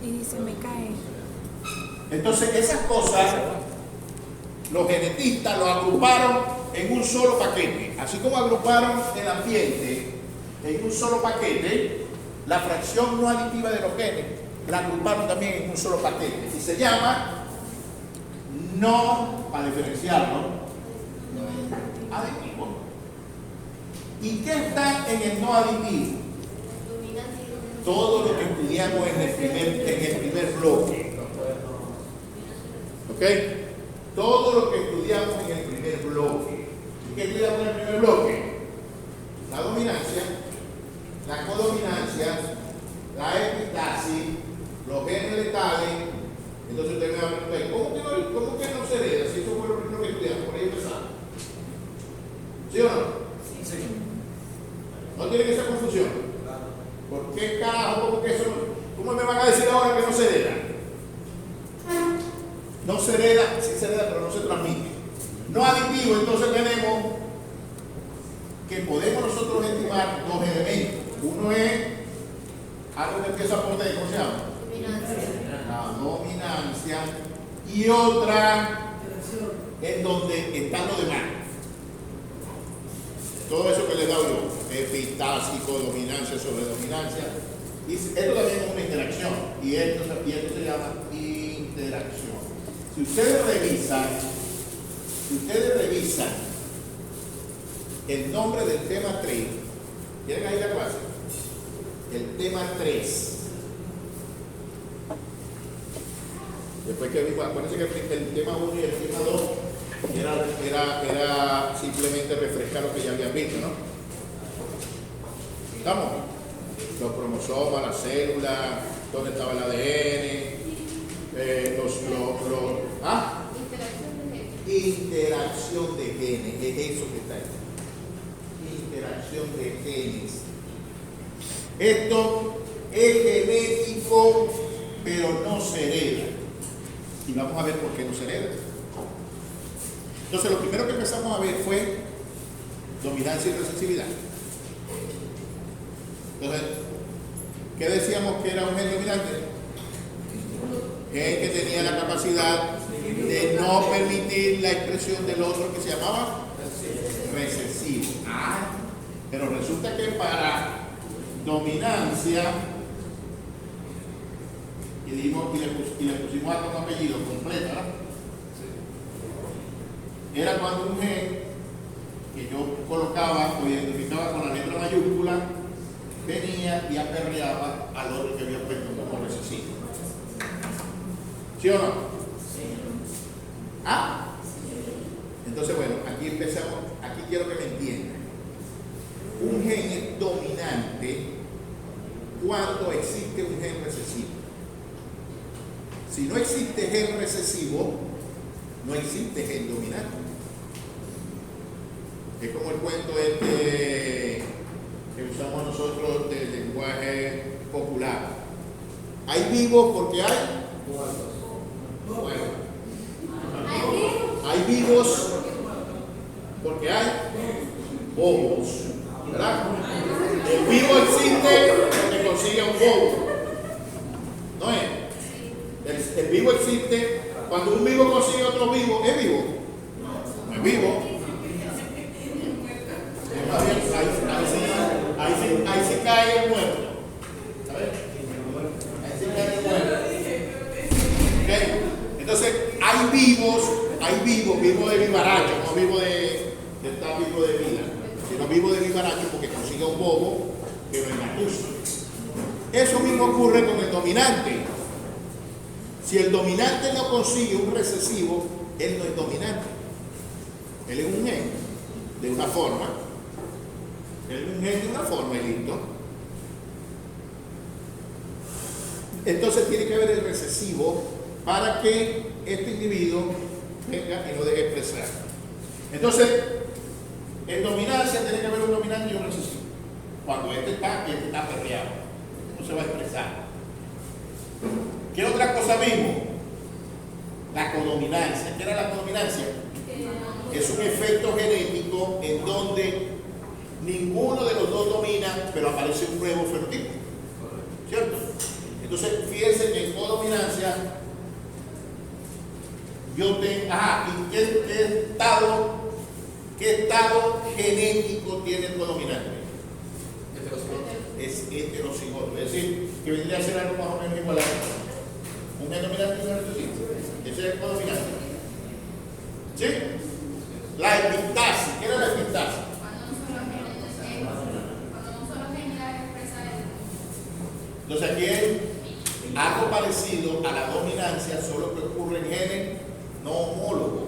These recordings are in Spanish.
Y se me cae. Entonces esas cosas los genetistas lo agruparon en un solo paquete. Así como agruparon el ambiente en un solo paquete, la fracción no aditiva de los genes la agruparon también en un solo paquete. Y se llama no, para diferenciarlo, aditivo. ¿Y qué está en el no aditivo? Todo lo que estudiamos en el primer bloque. ¿Ok? Todo lo que estudiamos en el primer bloque. ¿Y qué estudiamos en el primer bloque? La dominancia, la codominancia, la epistasis, los genes letales. Entonces usted me va a preguntar, ¿cómo que no se hereda? Si eso fue lo primero que estudiamos, por ahí empezamos. ¿Sí o no? Sí. ¿No tienen esa confusión? ¿Por qué carajo? ¿Cómo que eso? ¿Cómo me van a decir ahora que no se hereda? No se hereda, sí se hereda, pero no se transmite. No aditivo, entonces tenemos que podemos nosotros estimar dos elementos. Uno es algo que empieza por D, ¿cómo se llama? La dominancia. Y otra en donde están los demás. Todo eso que le he dado yo, epistásico, dominancia sobre dominancia. Y esto también es una interacción. Y esto se llama interacción. Si ustedes revisan el nombre del tema 3, ¿quieren ahí la clase? El tema 3. Después que vimos, acuérdense que el tema 1 y el tema 2 era simplemente refrescar lo que ya habían visto, ¿no? ¿Estamos? Los cromosomas, las células, dónde estaba el ADN, interacción de genes, es eso que está ahí. Interacción de genes. Esto es genético, pero no se hereda. Y vamos a ver por qué no se hereda. Entonces, lo primero que empezamos a ver fue dominancia y recesividad. Entonces, ¿qué decíamos que era un gen dominante? Gen que tenía la capacidad de no permitir la expresión del otro que se llamaba recesivo. Pero resulta que para dominancia, y le pusimos hasta un apellido completo, ¿no? Era cuando un gen que yo colocaba o identificaba con la letra mayúscula venía y aperreaba al otro que había puesto como recesivo. ¿Sí o no? Sí. Entonces, bueno, aquí empezamos, aquí quiero que me entiendan. Un gen es dominante cuando existe un gen recesivo. Si no existe gen recesivo, no existe gen dominante. Es como el cuento que usamos nosotros del lenguaje popular. Hay vivos porque hay muertos. Hay vivos porque hay bobos. ¿Verdad? El vivo existe porque consigue un bobo. ¿No es? El vivo existe cuando un vivo consigue otro vivo. ¿Es vivo? No es vivo. Ahí sí cae el muerto. ¿Sabes? Ahí sí cae el muerto. ¿Okay? Entonces, hay vivos de vivaracho, no vivo de estar vivo de vida, sino vivo de vivaracho porque consigue un bobo que lo engatusa. Eso mismo ocurre con el dominante. Si el dominante no consigue un recesivo, él no es dominante. Él es un gen de una forma. Él es un gen de una forma y listo. Entonces tiene que haber el recesivo para que este individuo venga y no deje expresar. Entonces, en dominancia tiene que haber un dominante y un recesivo. Cuando este está perreado, no se va a expresar. ¿Qué otra cosa vimos? La codominancia. ¿Qué era la codominancia? Es un efecto genético en donde ninguno de los dos domina, pero aparece un nuevo fenotipo. ¿Cierto? Entonces, fíjense que en codominancia yo tengo, ¿y qué estado genético tiene el codominante? Es heterocigoto, es decir, que vendría a ser algo más o menos igual a un gen dominante y un recesivo. Ese es el codominante. ¿Sí? La epistasis, ¿qué era la epistasis? Entonces aquí es algo parecido a la dominancia, solo que ocurre en genes no homólogos.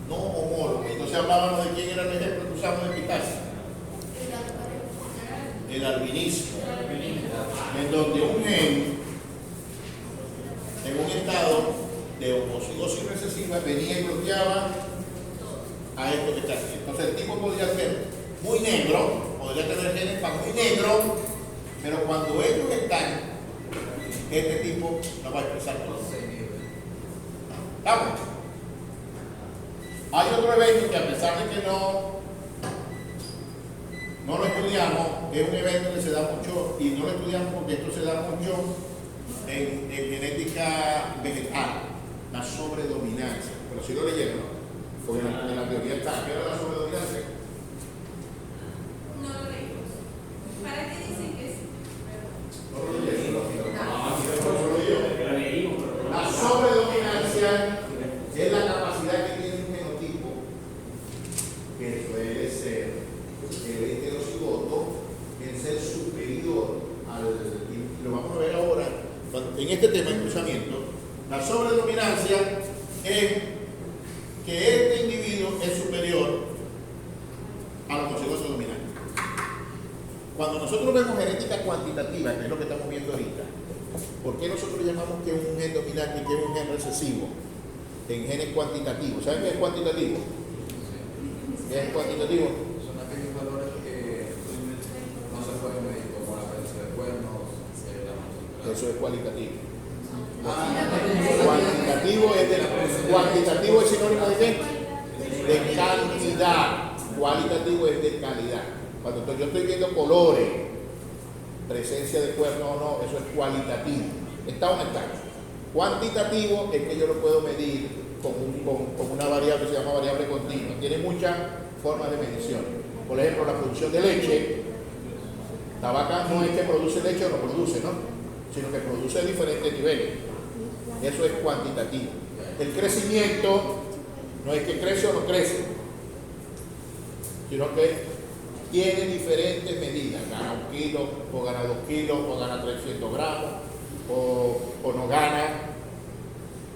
No homólogos. Entonces hablábamos de quién era el ejemplo que usamos de epistasis. El albinismo. En donde un gen, en un estado de homocigosis recesiva, venía y bloqueaba a esto que está aquí. Entonces el tipo podría ser muy negro, podría tener genes para muy negro, pero cuando ellos están, este tipo no va a expresar todo. ¿Estamos? Hay otro evento que, a pesar de que no lo estudiamos, es un evento que se da mucho, y no lo estudiamos porque esto se da mucho en genética vegetal, la sobredominancia. Pero si lo leyeron, ¿no? Porque en la teoría está. ¿Qué era la sobredominancia? No lo leímos. ¿Para qué dicen que es? No lo leyeron. La sobredominancia es la capacidad que tiene un genotipo, que suele ser el heterocigoto, en ser superior al, y lo vamos a ver ahora en este tema de cruzamiento. La sobredominancia es que este individuo es superior al homocigoto dominante. Cuando nosotros vemos genética cuantitativa, que es lo que estamos viendo ahorita, ¿por qué nosotros llamamos que es un gen dominante y que es un gen recesivo? En genes cuantitativos. ¿Saben qué es cuantitativo? ¿Qué es cuantitativo? Son aquellos valores que no se pueden medir, como la presencia de cuernos, la masa. Eso es cualitativo. Cuantitativo es sinónimo de qué? De cantidad. Cualitativo es de calidad. Cuando yo estoy viendo colores, presencia de cuernos o no, eso es cualitativo. ¿Está o no está? Cuantitativo es que yo lo puedo medir con una variable que se llama variable continua. Tiene muchas formas de medición. Por ejemplo, la producción de leche. La vaca no es que produce leche o no produce, ¿no? Sino que produce a diferentes niveles. Eso es cuantitativo. El crecimiento no es que crece o no crece, sino que tiene diferentes medidas. Gana 1 kilo, o gana 2 kilos, o gana 300 gramos, o no gana,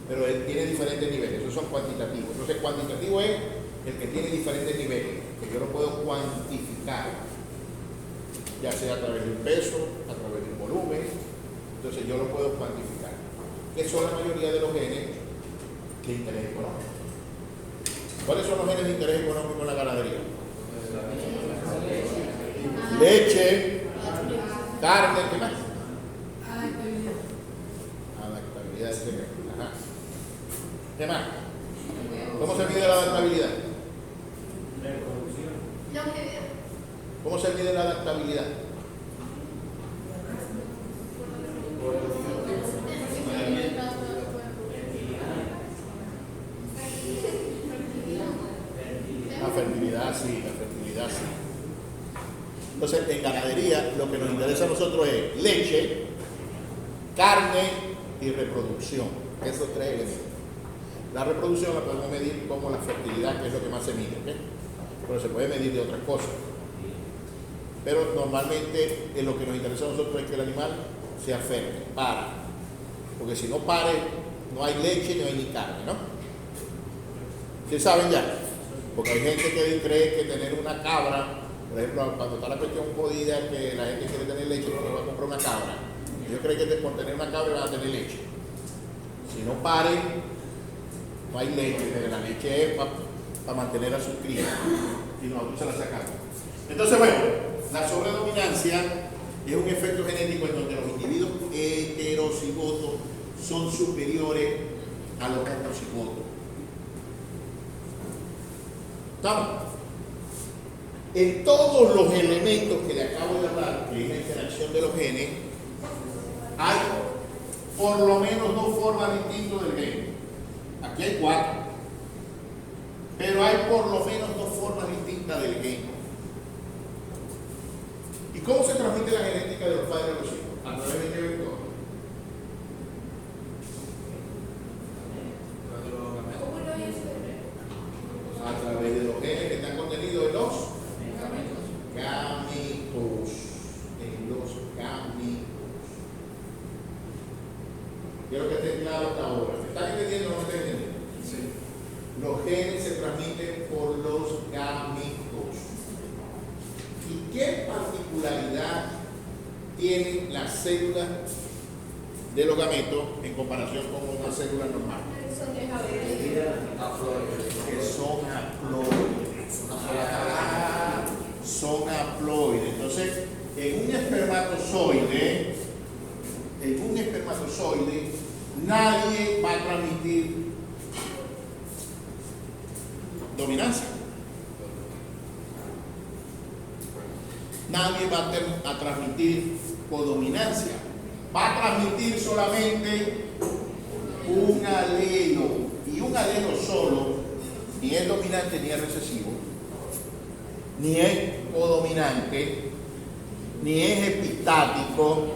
pero él tiene diferentes niveles. Esos son cuantitativos. Entonces, cuantitativo es el que tiene diferentes niveles, que yo lo puedo cuantificar, ya sea a través del peso, a través del volumen. Entonces yo lo puedo cuantificar. ¿Qué son la mayoría de los genes de interés económico? ¿Cuáles son los genes de interés económico en la ganadería? Leche, carne, ¿qué más? Adaptabilidad. Ajá. ¿Qué más? ¿Cómo se mide la adaptabilidad? ¿Cómo se mide la adaptabilidad? La fertilidad sí. Entonces, en ganadería, lo que nos interesa a nosotros es leche, carne y reproducción. Esos 3 elementos. La reproducción la podemos medir como la fertilidad, que es lo que más se mide, ¿okay? Pero se puede medir de otras cosas. Pero normalmente lo que nos interesa a nosotros es que el animal sea fértil, para. Porque si no pare, no hay leche, no hay ni carne, ¿no? ¿Sí saben ya? Porque hay gente que cree que tener una cabra, por ejemplo, cuando está la cuestión jodida, que la gente quiere tener leche, porque va a comprar una cabra. Ellos creen que por tener una cabra van a tener leche. Si no pare, no hay leche, porque la leche es para mantener a sus crías. Y nosotros se la sacamos. Entonces, bueno, la sobredominancia es un efecto genético en donde los individuos heterocigotos son superiores a los homocigotos. ¿Estamos? En todos los elementos que le acabo de hablar, que es la interacción de los genes, hay por lo menos 2 formas distintas del gen. Aquí hay 4. Pero hay por lo menos 2 formas distintas del gen. ¿Y cómo se transmite la genética de los padres a los hijos? A través de qué vector. A través de los genes que están contenidos en los gametos. En los gametos. Quiero que esté claro hasta ahora. ¿Me están entendiendo o no me están entendiendo? Sí. Los genes se transmiten por los gametos. ¿Y qué particularidad tiene la célula de los gametos en comparación con una célula normal? Que son haploides. Son haploides. Entonces, en un espermatozoide, nadie va a transmitir dominancia. Nadie va a transmitir codominancia. Va a transmitir solamente un alelo. Y un alelo solo ni es dominante ni es recesivo, ni es codominante, ni es epistático,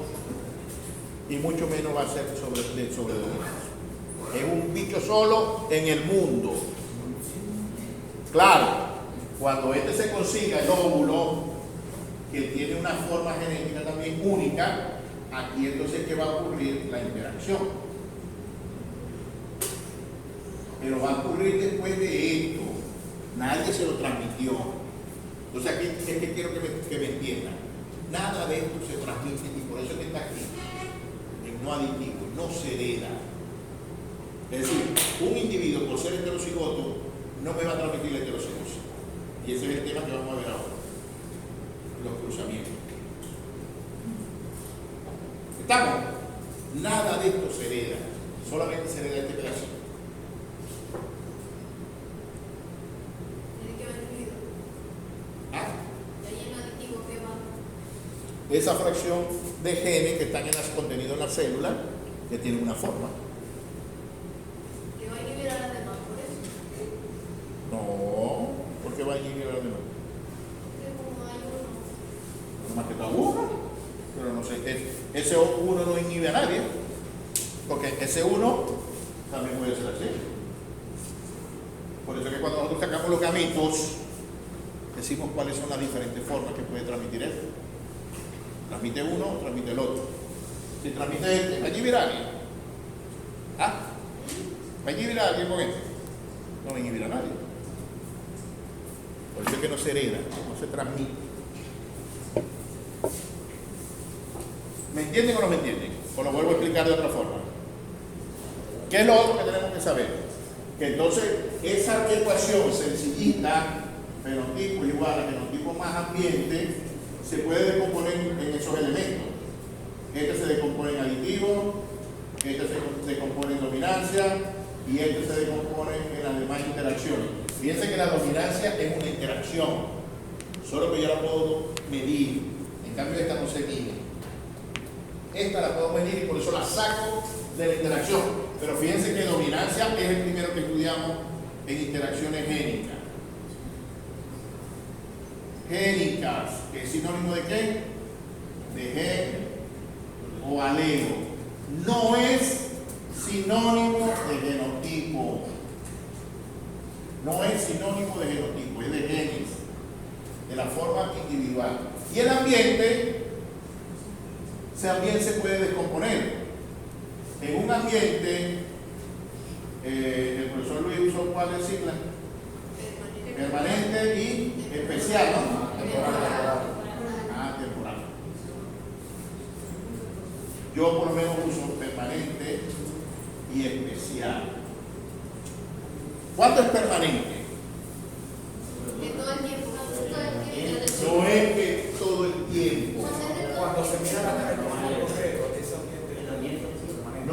y mucho menos va a ser sobredominante. Es un bicho solo en el mundo. Claro, cuando este se consiga el óvulo, que tiene una forma genética también única, aquí entonces es que va a ocurrir la interacción. Pero va a ocurrir después de esto. Nadie se lo transmitió. Entonces aquí es que quiero que me entiendan. Nada de esto se transmite y por eso es que está aquí. En no aditivo, no se hereda. Es decir, un individuo por ser heterocigoto no me va a transmitir la heterocigosis. Y ese es el tema que vamos a ver ahora. Los cruzamientos. ¿Estamos? Nada de esto se hereda. Solamente se hereda este pedacito. Esa fracción de genes que están contenidos en la célula, que tienen una forma. ¿Que va a inhibir a las demás por eso? No, ¿por qué va a inhibir a las demás? Que como hay uno. No más que todo uno. Pero no sé, ese uno no inhibe a nadie. Porque ese uno también puede ser así. Por eso es que cuando nosotros sacamos los gametos, decimos cuáles son las diferentes formas que puede transmitir él. Transmite uno, transmite el otro. Si transmite este, ¿va a inhibir a alguien? ¿Ah? ¿Va a inhibir a alguien con esto? No va a inhibir a nadie. Por eso es que no se hereda, no se transmite. ¿Me entienden o no me entienden? O lo vuelvo a explicar de otra forma. ¿Qué es lo otro que tenemos que saber? Que entonces esa ecuación sencillita, fenotipo igual a fenotipo más ambiente, se puede decomponer en esos elementos. Este se decompone en aditivo, este se decompone en dominancia y este se decompone en las demás interacciones. Fíjense que la dominancia es una interacción, solo que yo la puedo medir, en cambio esta no se mide. Esta la puedo medir y por eso la saco de la interacción. Pero fíjense que dominancia es el primero que estudiamos en interacciones génicas. Génicas, que es sinónimo de qué? De gen o alelo. No es sinónimo de genotipo. No es sinónimo de genotipo, es de genes, de la forma individual. Y el ambiente también se puede descomponer. En un ambiente, el profesor Luis usó ¿cuál es sigla? Permanente y especial, ¿no? Temporal. Yo por lo menos uso permanente y especial. ¿Cuánto es permanente? Que todo el tiempo. No es que todo el tiempo. Cuando se mira la carga,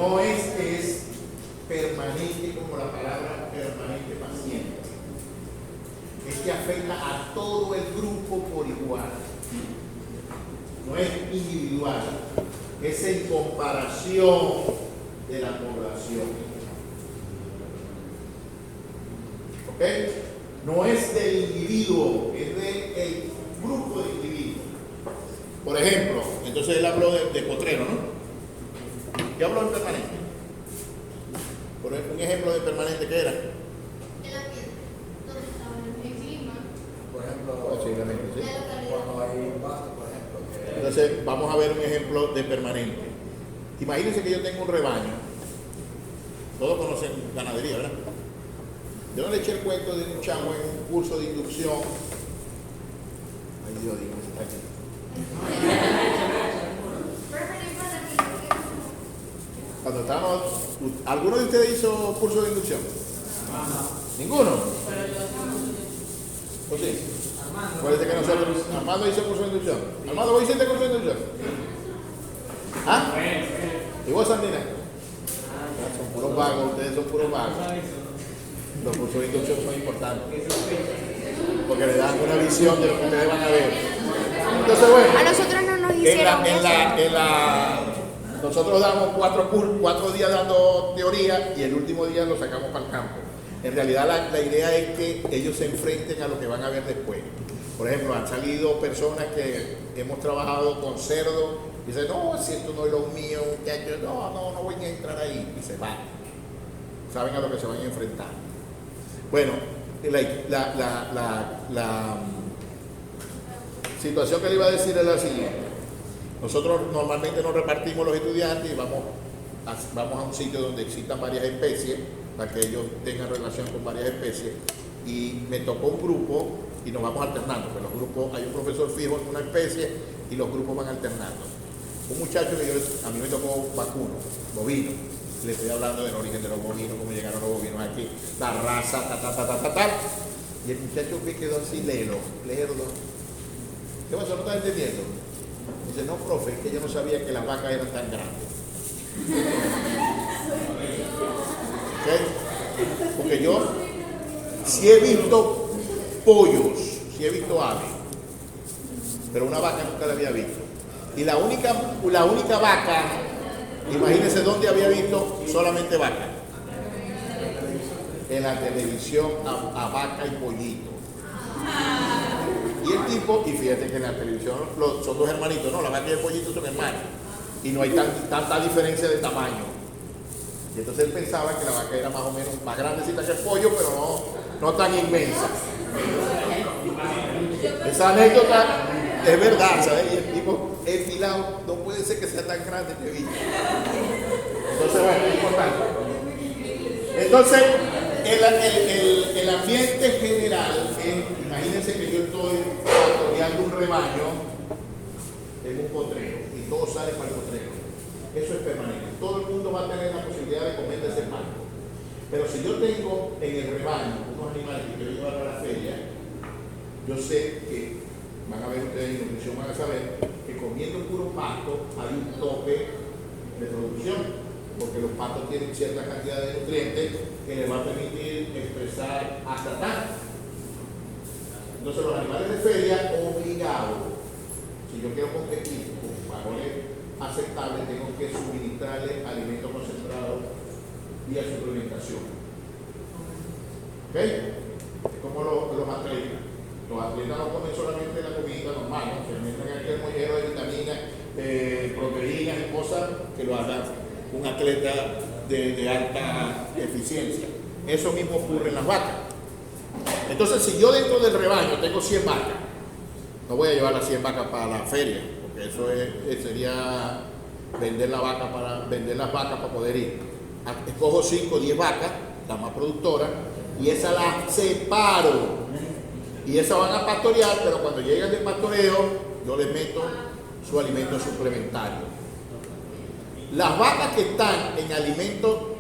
No es que es permanente como la palabra permanente paciente. Es que afecta a todo el grupo por igual. No es individual. es en comparación de la población. ¿Ok? No es del individuo, es del grupo de individuos. Por ejemplo, entonces él habló de potrero, ¿no? ¿Qué habló de permanente? Por ejemplo, un ejemplo de permanente, ¿qué era? El ambiente, donde estaba el clima, Por ejemplo, Posiblemente, sí. la localidad. cuando hay un pasto, por ejemplo, que Entonces, vamos a ver un ejemplo de permanente. Imagínense que yo tengo un rebaño. Todos conocen ganadería, ¿verdad? Yo no le eché el cuento de un chamo en un curso de inducción. Ay, Dios, dígame si está aquí. Cuando estábamos, ¿alguno de ustedes hizo curso de inducción? ¿Ninguno? ¿O sí? Parece que nosotros, Armando hizo curso de inducción. Armando, ¿vos hiciste curso de inducción? ¿Ah? ¿Y vos, Sandina? Son puros vagos, ustedes son puros vagos. Los cursos de inducción son importantes porque le dan una visión de lo que ustedes van a ver. Entonces, bueno, A nosotros no nos hicieron nosotros damos 4 días dando teoría y el último día lo sacamos para el campo. En realidad la idea es que ellos se enfrenten a lo que van a ver después. Por ejemplo, han salido personas que hemos trabajado con cerdo y dicen, no, si esto no es lo mío, muchachos, no voy a entrar ahí. Y se van. Saben a lo que se van a enfrentar. Bueno, la situación que le iba a decir es la siguiente. Nosotros normalmente nos repartimos los estudiantes y vamos a un sitio donde existan varias especies, para que ellos tengan relación con varias especies. Y me tocó un grupo y nos vamos alternando. Pues los grupos, hay un profesor fijo en una especie y los grupos van alternando. Un muchacho que a mí me tocó vacuno, bovino. Le estoy hablando del origen de los bovinos, cómo llegaron los bovinos aquí, la raza, tal. Y el muchacho que quedó así, lerdo. ¿Qué pasó? ¿No estás entendiendo? Dice, no, profe, es que yo no sabía que las vacas eran tan grandes. ¿Ok? Porque yo sí he visto pollos, sí he visto aves, pero una vaca nunca la había visto. Y la única vaca, imagínense dónde había visto solamente vaca. En la televisión a vaca y pollito. Y el tipo, y fíjate que en la televisión son dos hermanitos, no, la vaca y el pollito son hermanos. Y no hay tanta diferencia de tamaño. Y entonces él pensaba que la vaca era más o menos más grandecita que el pollo, pero no tan inmensa. Esa anécdota es verdad, ¿sabes? Y el tipo, el filado, no puede ser que sea tan grande que vi. Entonces, bueno, es importante. Entonces, el ambiente general, imagínense que yo estoy pastoreando un rebaño en un potrero y todo sale para el potrero. Eso es permanente. Todo el mundo va a tener la posibilidad de comer de ese pasto. Pero si yo tengo en el rebaño unos animales que quiero llevar a la feria, yo sé que, van a ver ustedes en nutrición, van a saber que comiendo puro pasto hay un tope de producción, porque los pastos tienen cierta cantidad de nutrientes que les va a permitir expresar hasta tanto. Entonces los animales de feria, obligados, si yo quiero competir con valores aceptables, tengo que suministrarles alimentos concentrados vía suplementación. ¿Ok? Es como los atletas. Los atletas no comen solamente la comida normal, ¿no? Se meten aquí el mollero de vitaminas, proteínas y cosas que lo hagan un atleta de alta eficiencia. Eso mismo ocurre en las vacas. Entonces, si yo dentro del rebaño tengo 100 vacas, no voy a llevar las 100 vacas para la feria, porque eso sería vender las vacas para poder ir. Escojo 5 o 10 vacas, las más productoras, y esas las separo. Y esas van a pastorear, pero cuando llegan de pastoreo, yo les meto su alimento suplementario. Las vacas que están en alimento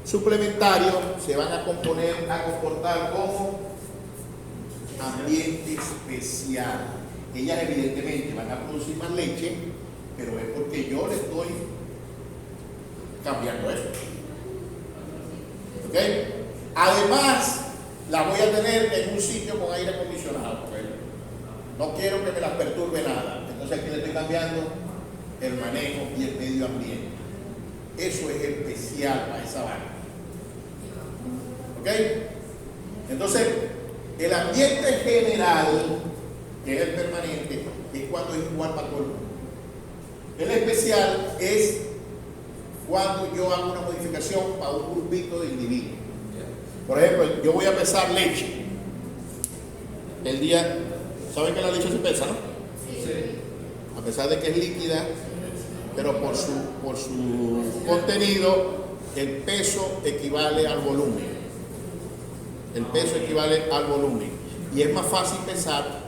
suplementario se van a comportar como ambiente especial. Ellas evidentemente van a producir más leche, pero es porque yo les estoy cambiando esto. ¿Ok? Además, las voy a tener en un sitio con aire acondicionado. ¿Okay? No quiero que me las perturbe nada. Entonces aquí le estoy cambiando el manejo y el medio ambiente. Eso es especial para esa vaca. ¿Ok? Entonces, el ambiente general, que es el permanente, es cuando es igual para todo el mundo. El especial es cuando yo hago una modificación para un grupito de individuos. Por ejemplo, yo voy a pesar leche. El día, ¿saben que la leche se pesa, no? Sí. A pesar de que es líquida, pero por su contenido, el peso equivale al volumen. El peso equivale al volumen. Y es más fácil pesar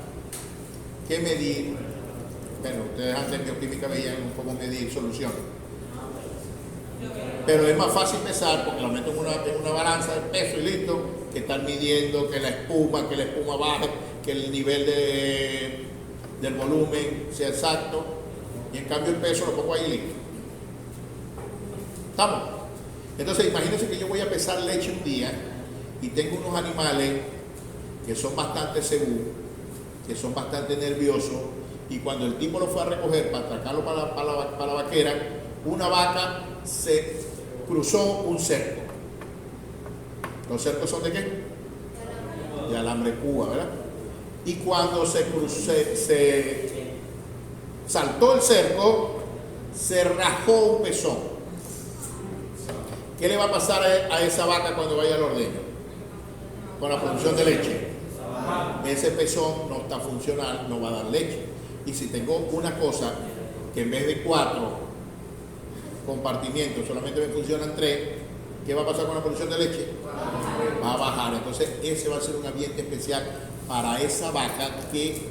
que medir. Bueno, ustedes antes de bioquímica veían cómo medir soluciones. Pero es más fácil pesar porque lo meto en una balanza de peso y listo, que estar midiendo que la espuma baje, que el nivel del volumen sea exacto. Y en cambio el peso lo pongo ahí listo. ¿Estamos? Entonces imagínense que yo voy a pesar leche un día y tengo unos animales que son bastante seguros, que son bastante nerviosos, y cuando el tipo lo fue a recoger para atracarlo para la vaquera, una vaca se cruzó un cerco. ¿Los cercos son de qué? De alambre púa, ¿verdad? Y cuando se saltó el cerco, se rajó un pezón. ¿Qué le va a pasar a esa vaca cuando vaya al ordeño? Con la producción de leche. Ese pezón no está funcional, no va a dar leche. Y si tengo una cosa que en vez de 4 compartimientos solamente me funcionan 3, ¿qué va a pasar con la producción de leche? Va a bajar. Entonces ese va a ser un ambiente especial para esa vaca, que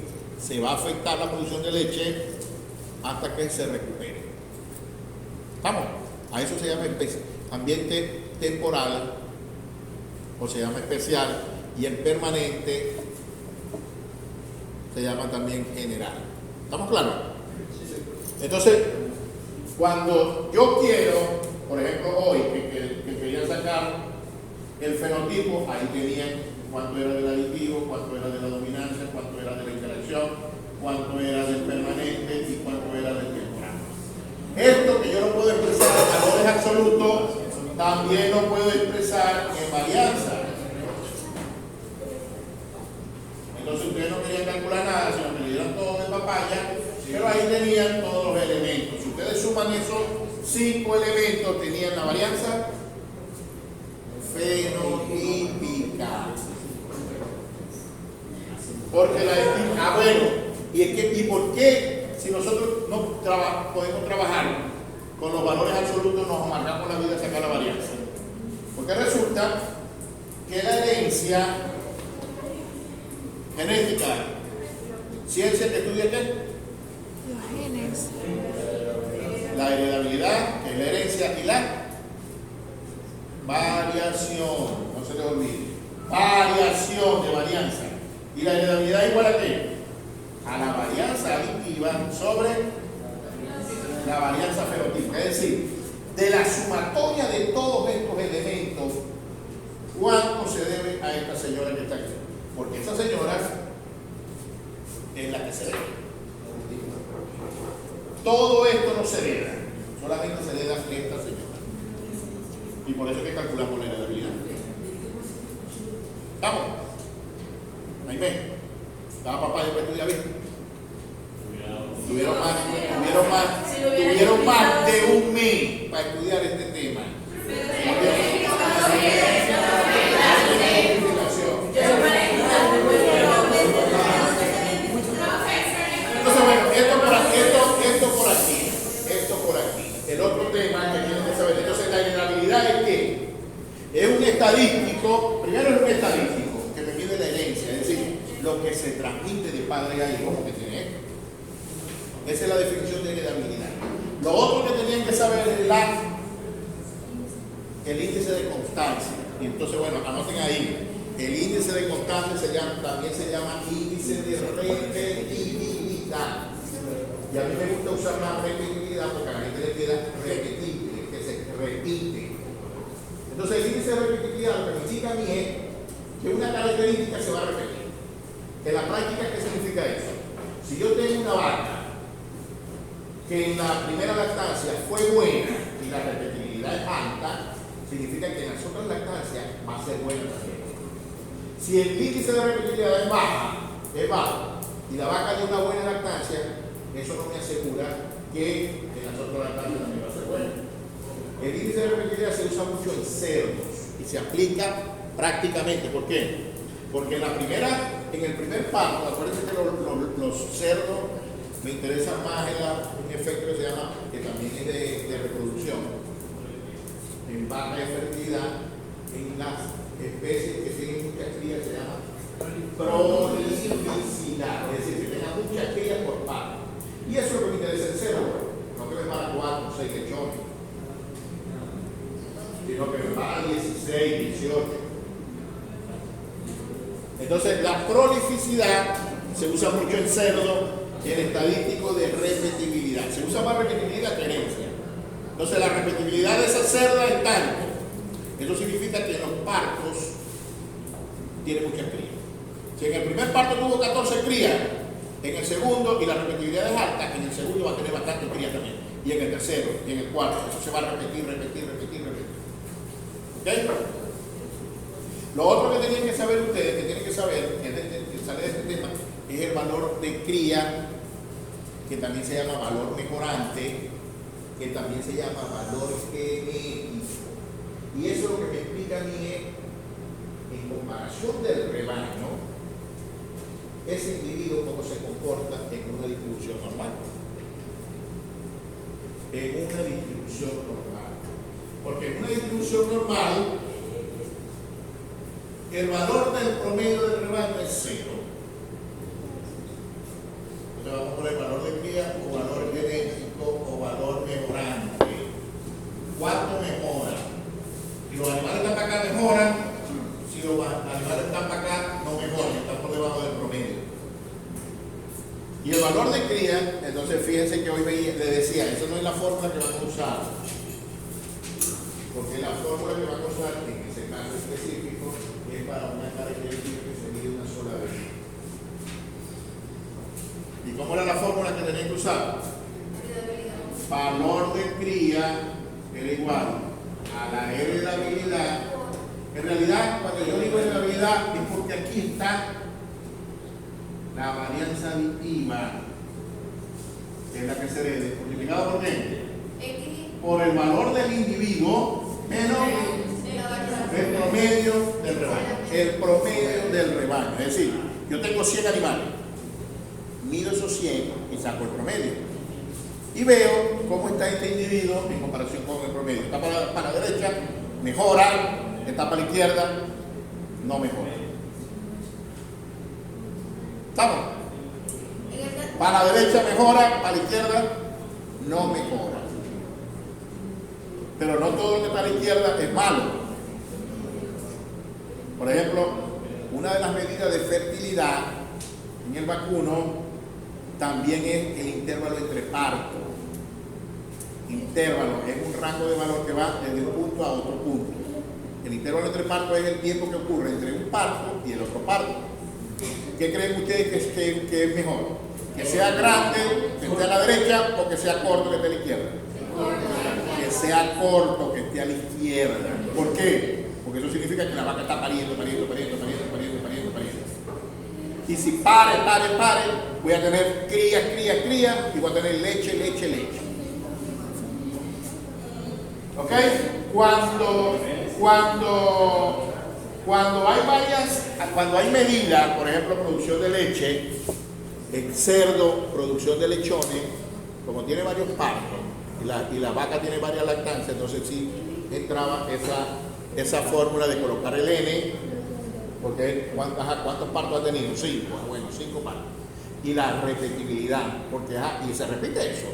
se va a afectar la producción de leche hasta que se recupere. ¿Estamos? A eso se llama ambiente temporal, o se llama especial, y el permanente se llama también general. ¿Estamos claros? Entonces, cuando yo quiero, por ejemplo hoy, que quería sacar el fenotipo, ahí tenían cuánto era del aditivo, cuánto era de la dominancia, cuánto era de la interacción, cuánto era del permanente y cuánto era del temporal. Esto que yo no puedo expresar en valores absolutos, también lo puedo expresar en varianza. Entonces ustedes no querían calcular nada, sino que le dieron todo de papaya, pero ahí tenían todos los elementos. Si ustedes suman esos 5 elementos, tenían la varianza fenotípica. Porque bueno, ¿y por qué si nosotros no podemos trabajar con los valores absolutos, nos amargamos la vida a sacar la varianza? Porque resulta que la herencia genética, ciencia que estudia ¿qué? Los genes. La heredabilidad, que es la herencia, y la variación, no se les olvide, variación de varianza. ¿Y la heredabilidad igual a qué? A la varianza aditiva sobre la varianza fenotípica. Es decir, de la sumatoria de todos estos elementos, ¿cuánto se debe a esta señora que está aquí? Porque esta señora es la que se hereda. Todo esto no se hereda, solamente se hereda esta señora. Y por eso es que calculamos la heredabilidad. ¿Estamos? Jaime, ¿estaba papá después de estudiar bien? Tuvieron más de un mes para estudiar este tema. Entonces, bueno, esto por aquí. El otro tema que tienen que saber, entonces la heredabilidad es que es un estadístico, primero es un estadístico que me mide la herencia, es decir, lo que se transmite de padre a hijo, como que tiene esto. Esa es la definición de heredabilidad. Lo otro que tenían que saber es el índice de constancia. Y entonces, bueno, anoten ahí. El índice de constancia también se llama índice de repetibilidad. Y a mí me gusta usar más repetibilidad porque a la gente le queda repetible, que se repite. Entonces, el índice de repetibilidad lo que me indica a mí es que una característica se va a repetir. En la práctica, ¿qué significa eso? Si yo tengo una vaca que en la primera lactancia fue buena y la repetibilidad es alta, significa que en las otras lactancias va a ser buena también. Si el índice de repetibilidad es bajo, y la vaca dio una buena lactancia, eso no me asegura que en las otras lactancias también va a ser buena. El índice de repetibilidad se usa mucho en cerdos y se aplica prácticamente. ¿Por qué? Porque en el primer parto, acuérdense que los cerdos me interesan más en un efecto que se llama, que también es de reproducción, en vaca de fertilidad, en las especies que tienen muchas crías se llama prolificidad, es decir, que tengan muchas crías por parto. Y eso es lo que me interesa el cerdo, no que me para 4 o 6 lechones, sino que me para 16, 18. Entonces, la prolificidad se usa mucho en cerdo, en estadístico de repetibilidad. Se usa más repetibilidad que herencia. Entonces, la repetibilidad de esa cerda es tanto. Eso significa que en los partos tiene muchas crías. Si en el primer parto tuvo 14 crías, en el segundo, y la repetibilidad es alta, en el segundo va a tener bastantes crías también. Y en el tercero, y en el cuarto. Eso se va a repetir. ¿Ok? Lo otro que tienen que saber ustedes, que tienen que saber, que sale de este tema, es el valor de cría, que también se llama valor mejorante, que también se llama valor genético. Y eso lo que me explica a mí es, en comparación del rebaño, ese individuo cómo se comporta en una distribución normal. En una distribución normal. Porque en una distribución normal, el valor del promedio del rebaño es 0. Entonces vamos por el valor de cría o valor genético o valor mejorante. ¿Cuánto mejora? Si los animales están para acá, mejoran. Si los animales están para acá, no mejoran, están por debajo del promedio. Y el valor de cría, entonces fíjense que hoy le decía, esa no es la fórmula que vamos a usar. Porque la fórmula que vamos a usar en ese caso específico es para una característica que se mide una sola vez. ¿Y cómo era la fórmula que tenían que usar? Valor de cría era igual a la heredabilidad. En realidad, cuando yo digo heredabilidad, es porque aquí está la varianza aditiva, que es la que se herede, multiplicado por qué? Por el valor del individuo menos el promedio del rebaño. El promedio del rebaño. Es decir, yo tengo 100 animales, mido esos 100 y saco el promedio. Y veo cómo está este individuo en comparación con el promedio. Está para la derecha, mejora. Está para la izquierda, no mejora. ¿Estamos? Para la derecha mejora, para la izquierda no mejora. Pero no todo lo que está a la izquierda es malo. Por ejemplo, una de las medidas de fertilidad en el vacuno también es el intervalo entre partos. Intervalo es un rango de valor que va desde un punto a otro punto. El intervalo entre partos es el tiempo que ocurre entre un parto y el otro parto. ¿Qué creen ustedes que es mejor? ¿Que sea grande, que esté a la derecha, o que sea corto, que esté a la izquierda? Que sea corto, que esté a la izquierda. ¿Por qué? Porque eso significa que la vaca está pariendo. Y si pare, voy a tener cría, y voy a tener leche. ¿Ok? Cuando hay medidas, por ejemplo, producción de leche, el cerdo, producción de lechones, como tiene varios partos, y la vaca tiene varias lactancias, entonces sí entraba esa fórmula de colocar el N, porque ¿cuántos partos ha tenido? 5, bueno, 5 partos. Y la repetibilidad, porque y se repite eso.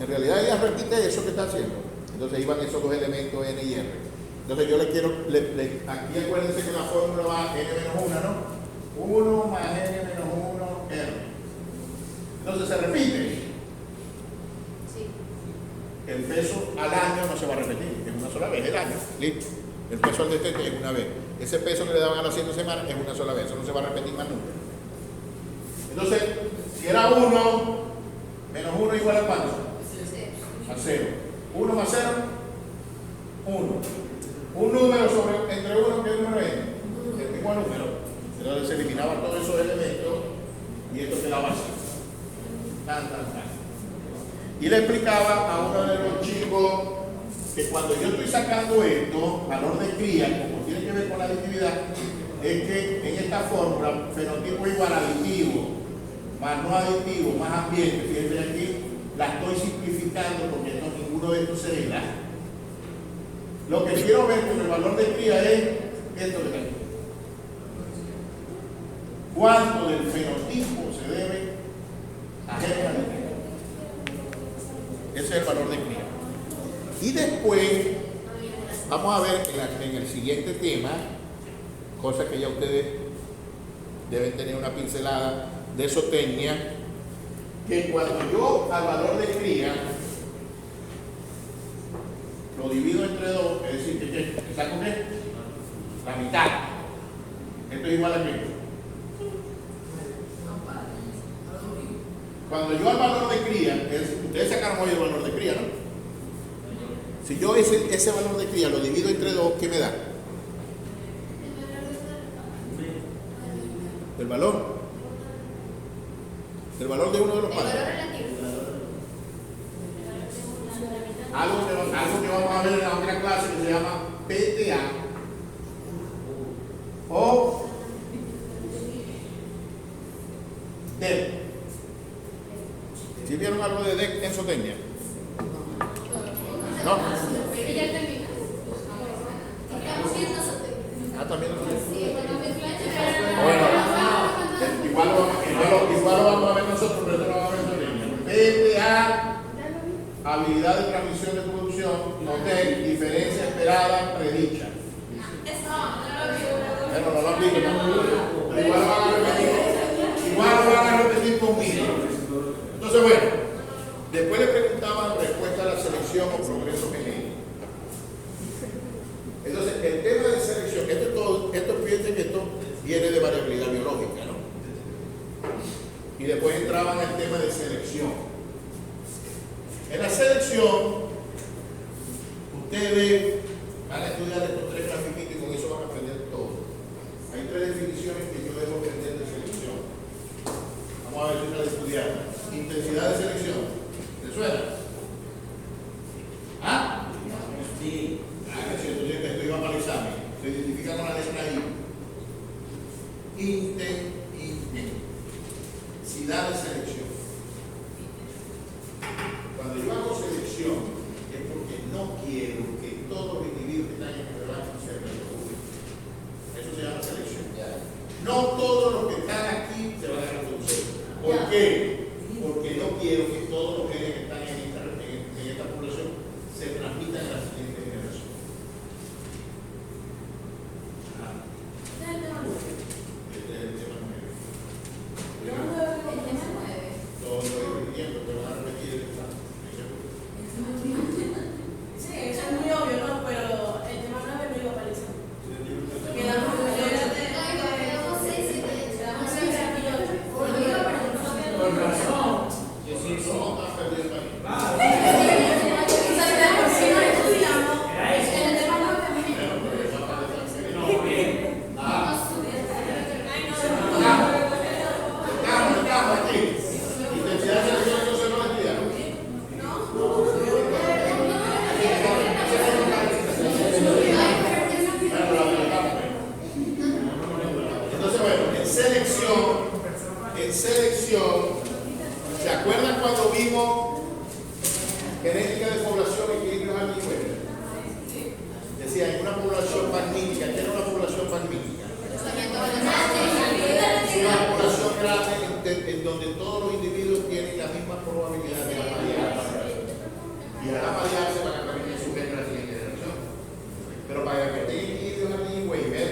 En realidad ella repite eso que está haciendo. Entonces iban esos dos elementos N y R. Entonces yo aquí acuérdense que la fórmula va N-1, ¿no? 1 más N-1, R. Entonces se repite. Sí. El peso al año no se va a repetir, es una sola vez el año. Listo. El peso al destete es una vez. Ese peso que le daban a las 100 semanas es una sola vez, eso no se va a repetir más nunca. Entonces, si era 1, Menos 1 igual a cuánto? A 0. 1 más 0, 1. Un número entre 1, ¿qué número es? El mismo número. Entonces se eliminaban todos esos elementos y esto quedaba así. Tan. Y le explicaba a uno de los chicos que cuando yo estoy sacando esto, valor de cría, como tiene que ver con la aditividad, es que en esta fórmula, fenotipo igual aditivo, más no aditivo, más ambiente, fíjense aquí, la estoy simplificando porque ninguno de estos se hereda. Lo que quiero ver con el valor de cría es esto que está aquí. ¿Cuánto del fenotipo se debe a G aditivo? Ese es el valor de cría. Y después, vamos a ver en el siguiente tema, cosa que ya ustedes deben tener una pincelada de zootecnia, que cuando yo al valor de cría lo divido entre 2, es decir, que saco qué? La mitad. Esto es igual a qué. Cuando yo al valor de cría, ustedes sacaron hoy el valor de cría, ¿no? Si yo ese valor de cría lo divido entre 2, ¿qué me da? El valor. El valor de uno de los padres. Algo que vamos a ver en la otra clase que se llama PTA o DEC. ¿Sí vieron algo de DEC en zootecnia? No. También lo igual lo vamos a ver nosotros, pero no lo vamos a ver en PTA, habilidad de transmisión de producción, hotel, diferencia esperada, predicha. Bueno, no lo han visto, ¿no? Pero igual lo van a repetir conmigo. Entonces, bueno, después le preguntaban respuesta a la selección o progreso genético. Entonces, el tema de selección, fíjense que esto viene de variabilidad biológica, ¿no? Y después entraban el tema de selección. En la selección, ustedes van a estudiar estos 3 grafiquitos y con eso van a aprender todo. Hay 3 definiciones que yo debo aprender de selección. Vamos a ver si la de estudiar. Intensidad de selección. ¿Te suena? ¿Ah? Sí. Es cierto, esto iba para el examen. Se identifica con la letra I. Intensidad de selección. Cuando yo hago selección es porque no quiero que todos los individuos que están en el rebaño se reproduzcan. Eso se llama selección. No todos los que están aquí se van a reproducir. ¿Por qué? Porque no quiero que todos los genes que están en esta población se transmitan a la siguiente generación. Este es el tema 9. Todo lo estoy repitiendo, te van a repetir el examen. Sí, eso es muy obvio, ¿no? Pero el tema 9 no iba a aparecer. Quedamos con razón. Yo sí, No, está perdiendo ahí. Estamos aquí. Intensidad de selección, entonces no la estudiaron. Entonces, bueno, en selección, ¿se acuerdan cuando vimos genética de población, equilibrio ambiental? Decía, en una población magnífica, ¿qué era una población magnífica? Una población grande en donde todos los individuos tienen la misma probabilidad de variarse. Y van a variarse para que también su género a la siguiente generación. Pero para que tenga equilibrio ambiental,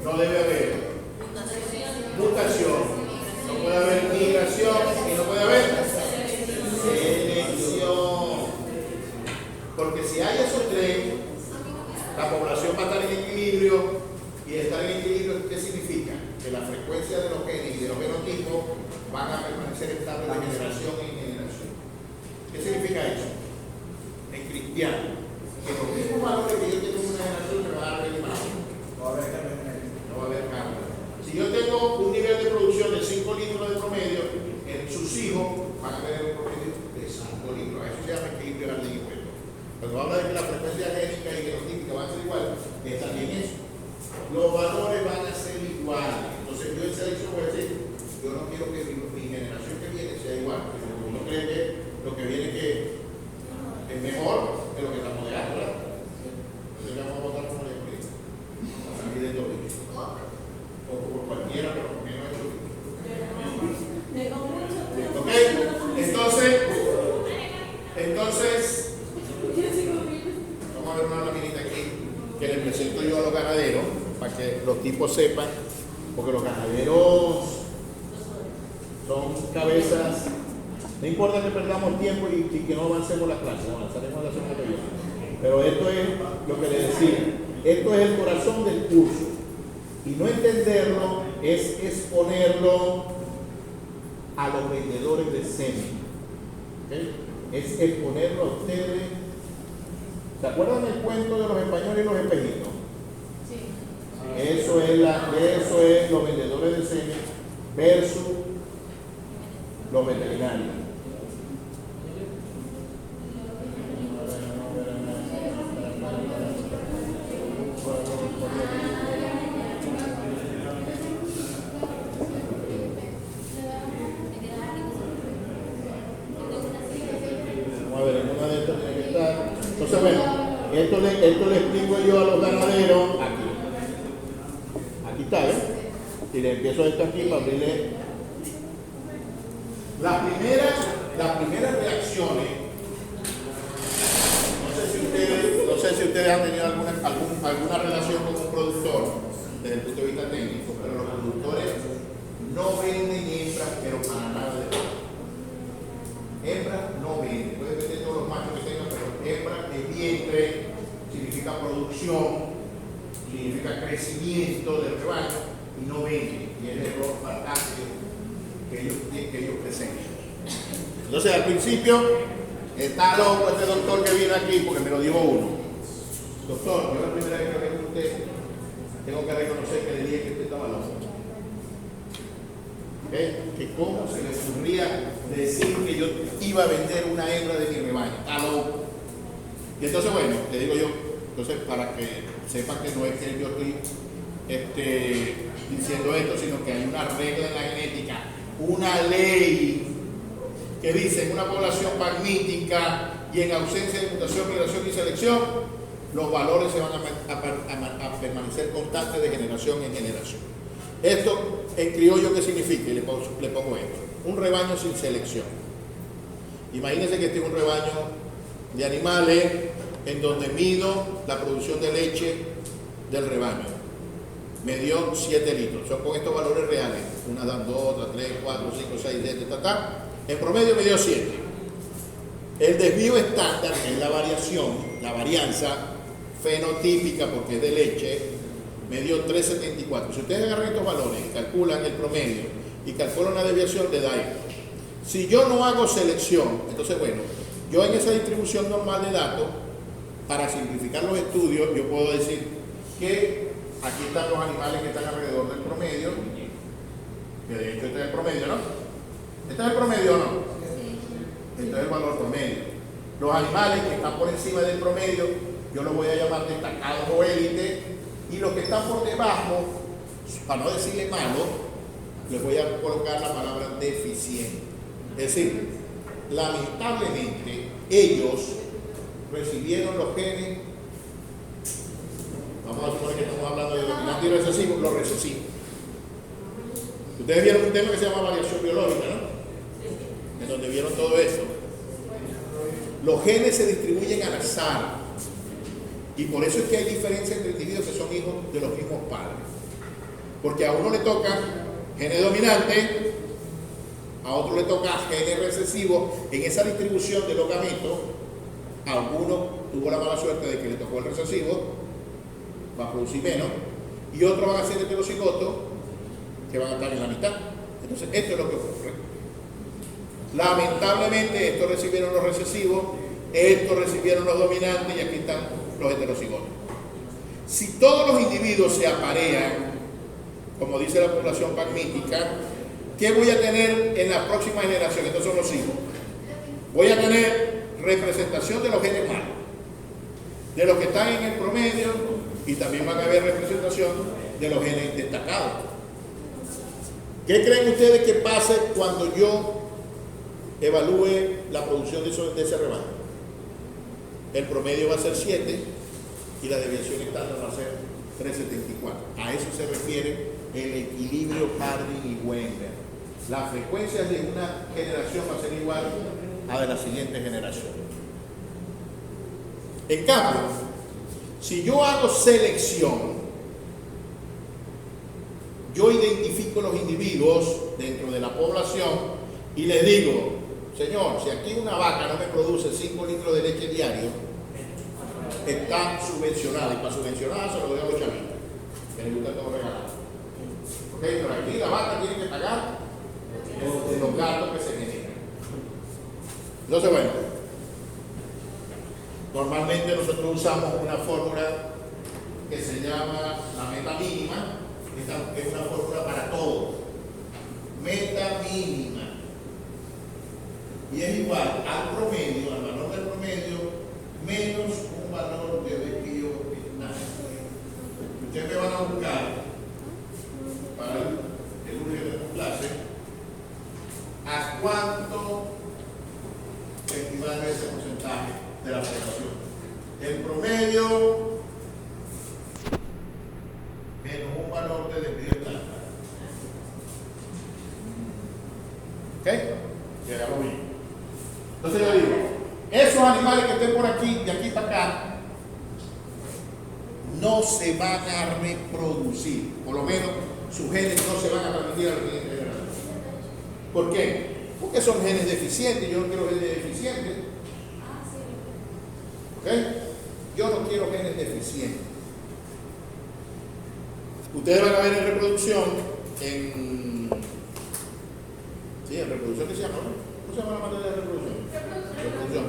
no debe haber mutación, no puede haber migración y no puede haber selección. Porque si hay esos 3, la población va a estar en equilibrio, y estar en equilibrio, ¿qué significa? Que la frecuencia de los genes y de los genotipos van a permanecer estables de generación en generación. ¿Qué significa eso? En cristiano, que los mismos valores que yo tengo en una generación me van a dar en más. No va a haber cambio genético. No va a haber cambio. Si yo tengo un nivel de producción de 5 litros de promedio, sus hijos van a tener un promedio de 5 litros. Eso se llama equilibrio gardínico. Cuando habla de que la frecuencia génica y genotípica van a ser iguales, es también eso. Los valores van a ser iguales. Entonces yo en selección voy a decir, yo no quiero que mi generación que viene sea igual. Porque uno cree que lo que viene que es mejor que lo que estamos dejando, ¿verdad? Entonces vamos a votar como le explico. A salir de todo eso. O por cualquiera, pero por menos eso. ¿Ok? Entonces, vamos a ver una laminita aquí que les presento yo a los ganaderos para que los tipos sepan, porque los ganaderos son cabezas. No importa que perdamos tiempo y que no avancemos las clases, avanzaremos la semana que viene. Pero esto es lo que les decía, esto es el corazón del curso. Y no entenderlo es exponerlo a los vendedores de semen. ¿Okay? Es exponerlo a ustedes. ¿Se acuerdan del cuento de los españoles y los espejitos? Sí. Eso es los vendedores de semen versus los veterinarios. Entonces, bueno, esto le explico yo a los ganaderos aquí. Aquí está, ¿ves? Y le empiezo esto aquí para abrirle. Las primeras reacciones, no sé si ustedes han tenido alguna relación con un productor desde el punto de vista técnico, pero los productores no venden hembras, pero para nada de nada. Hembras no venden, puede vender todos los machos que tengan, pero hembras de vientre significa producción, significa crecimiento del rebaño y no venden. Y es el error fantástico que ellos presentan. Entonces, al principio, está loco este doctor que viene aquí porque me lo dijo uno. Doctor, yo la primera vez que hablé con usted, tengo que reconocer que le dije que usted estaba loco. Que cómo se le ocurría decir que yo iba a vender una hembra de mi rebaño. Está loco. Y entonces, bueno, le digo yo, entonces para que sepan que no es que yo estoy diciendo esto, sino que hay una regla en la genética, una ley que dice en una población magnífica y en ausencia de mutación, migración y selección, los valores se van a permanecer constantes de generación en generación. Esto en criollo, ¿qué significa? Y le pongo esto: un rebaño sin selección. Imagínense que este es un rebaño de animales en donde mido la producción de leche del rebaño. Me dio 7 litros. Son con estos valores reales. Unas dan 2, otras 3, 4, 5, 6, 7, En promedio me dio 7. El desvío estándar, que es la varianza fenotípica, porque es de leche, me dio 3,74. Si ustedes agarran estos valores y calculan el promedio y calculan la desviación, le da esto. Si yo no hago selección, entonces bueno, yo en esa distribución normal de datos, para simplificar los estudios, yo puedo decir que aquí están los animales que están alrededor del promedio, que de hecho este es el promedio, ¿no? ¿Este es el promedio o no? Este es el valor promedio. Los animales que están por encima del promedio, yo los voy a llamar destacados o élite, y los que están por debajo, para no decirle malo, les voy a colocar la palabra deficiente. Es decir, lamentablemente, ellos recibieron los genes, vamos a suponer que estamos hablando de dominante y recesivo, los recesivos. Ustedes vieron un tema que se llama variación biológica, ¿no? En donde vieron todo eso. Los genes se distribuyen al azar. Y por eso es que hay diferencia entre individuos que son hijos de los mismos padres. Porque a uno le toca gene dominante, a otro le toca gene recesivo. En esa distribución de los gametos, a uno tuvo la mala suerte de que le tocó el recesivo, va a producir menos, y otros van a ser heterocigotos, que van a estar en la mitad. Entonces, esto es lo que ocurre. Lamentablemente, estos recibieron los recesivos, estos recibieron los dominantes y aquí están los heterocigotos. Si todos los individuos se aparean, como dice la población pagmítica, ¿qué voy a tener en la próxima generación? Estos son los hijos. Voy a tener representación de los genes malos, de los que están en el promedio, y también van a haber representación de los genes destacados. ¿Qué creen ustedes que pase cuando yo evalúe la producción de ese rebaño? El promedio va a ser 7 y la desviación estándar va a ser 3,74. A eso se refiere el equilibrio Harding y Wenger. La frecuencia de una generación va a ser igual a de la siguiente generación. En cambio, si yo hago selección, yo identifico los individuos dentro de la población y les digo, señor, si aquí una vaca no me produce 5 litros de leche diario, está subvencionada, y para subvencionada se lo doy a los chavitos, que les gusta todo regalado. ¿Ok? Pero aquí la vaca tiene que pagar los gastos que se generan. Entonces, bueno, normalmente nosotros usamos una fórmula que se llama la meta mínima. Esta es una fórmula para todo. Meta mínima. Y es igual al promedio, al valor del promedio, menos un valor de desvío final. Ustedes me van a buscar para el lunes de tu clase a cuánto equivale ese porcentaje de la población. El promedio menos un valor de desvío estándar. ¿Ok? Llegamos bien. Entonces yo digo, esos animales que estén por aquí, de aquí para acá, no se van a reproducir. Por lo menos sus genes no se van a transmitir a la siguiente generación. ¿Por qué? Porque son genes deficientes. Yo no quiero genes deficientes. ¿Ok? Yo no quiero genes deficientes. Ustedes van a ver en reproducción, en reproducción, ¿qué se llama? ¿Cómo se llama la materia de reproducción? Reproducción.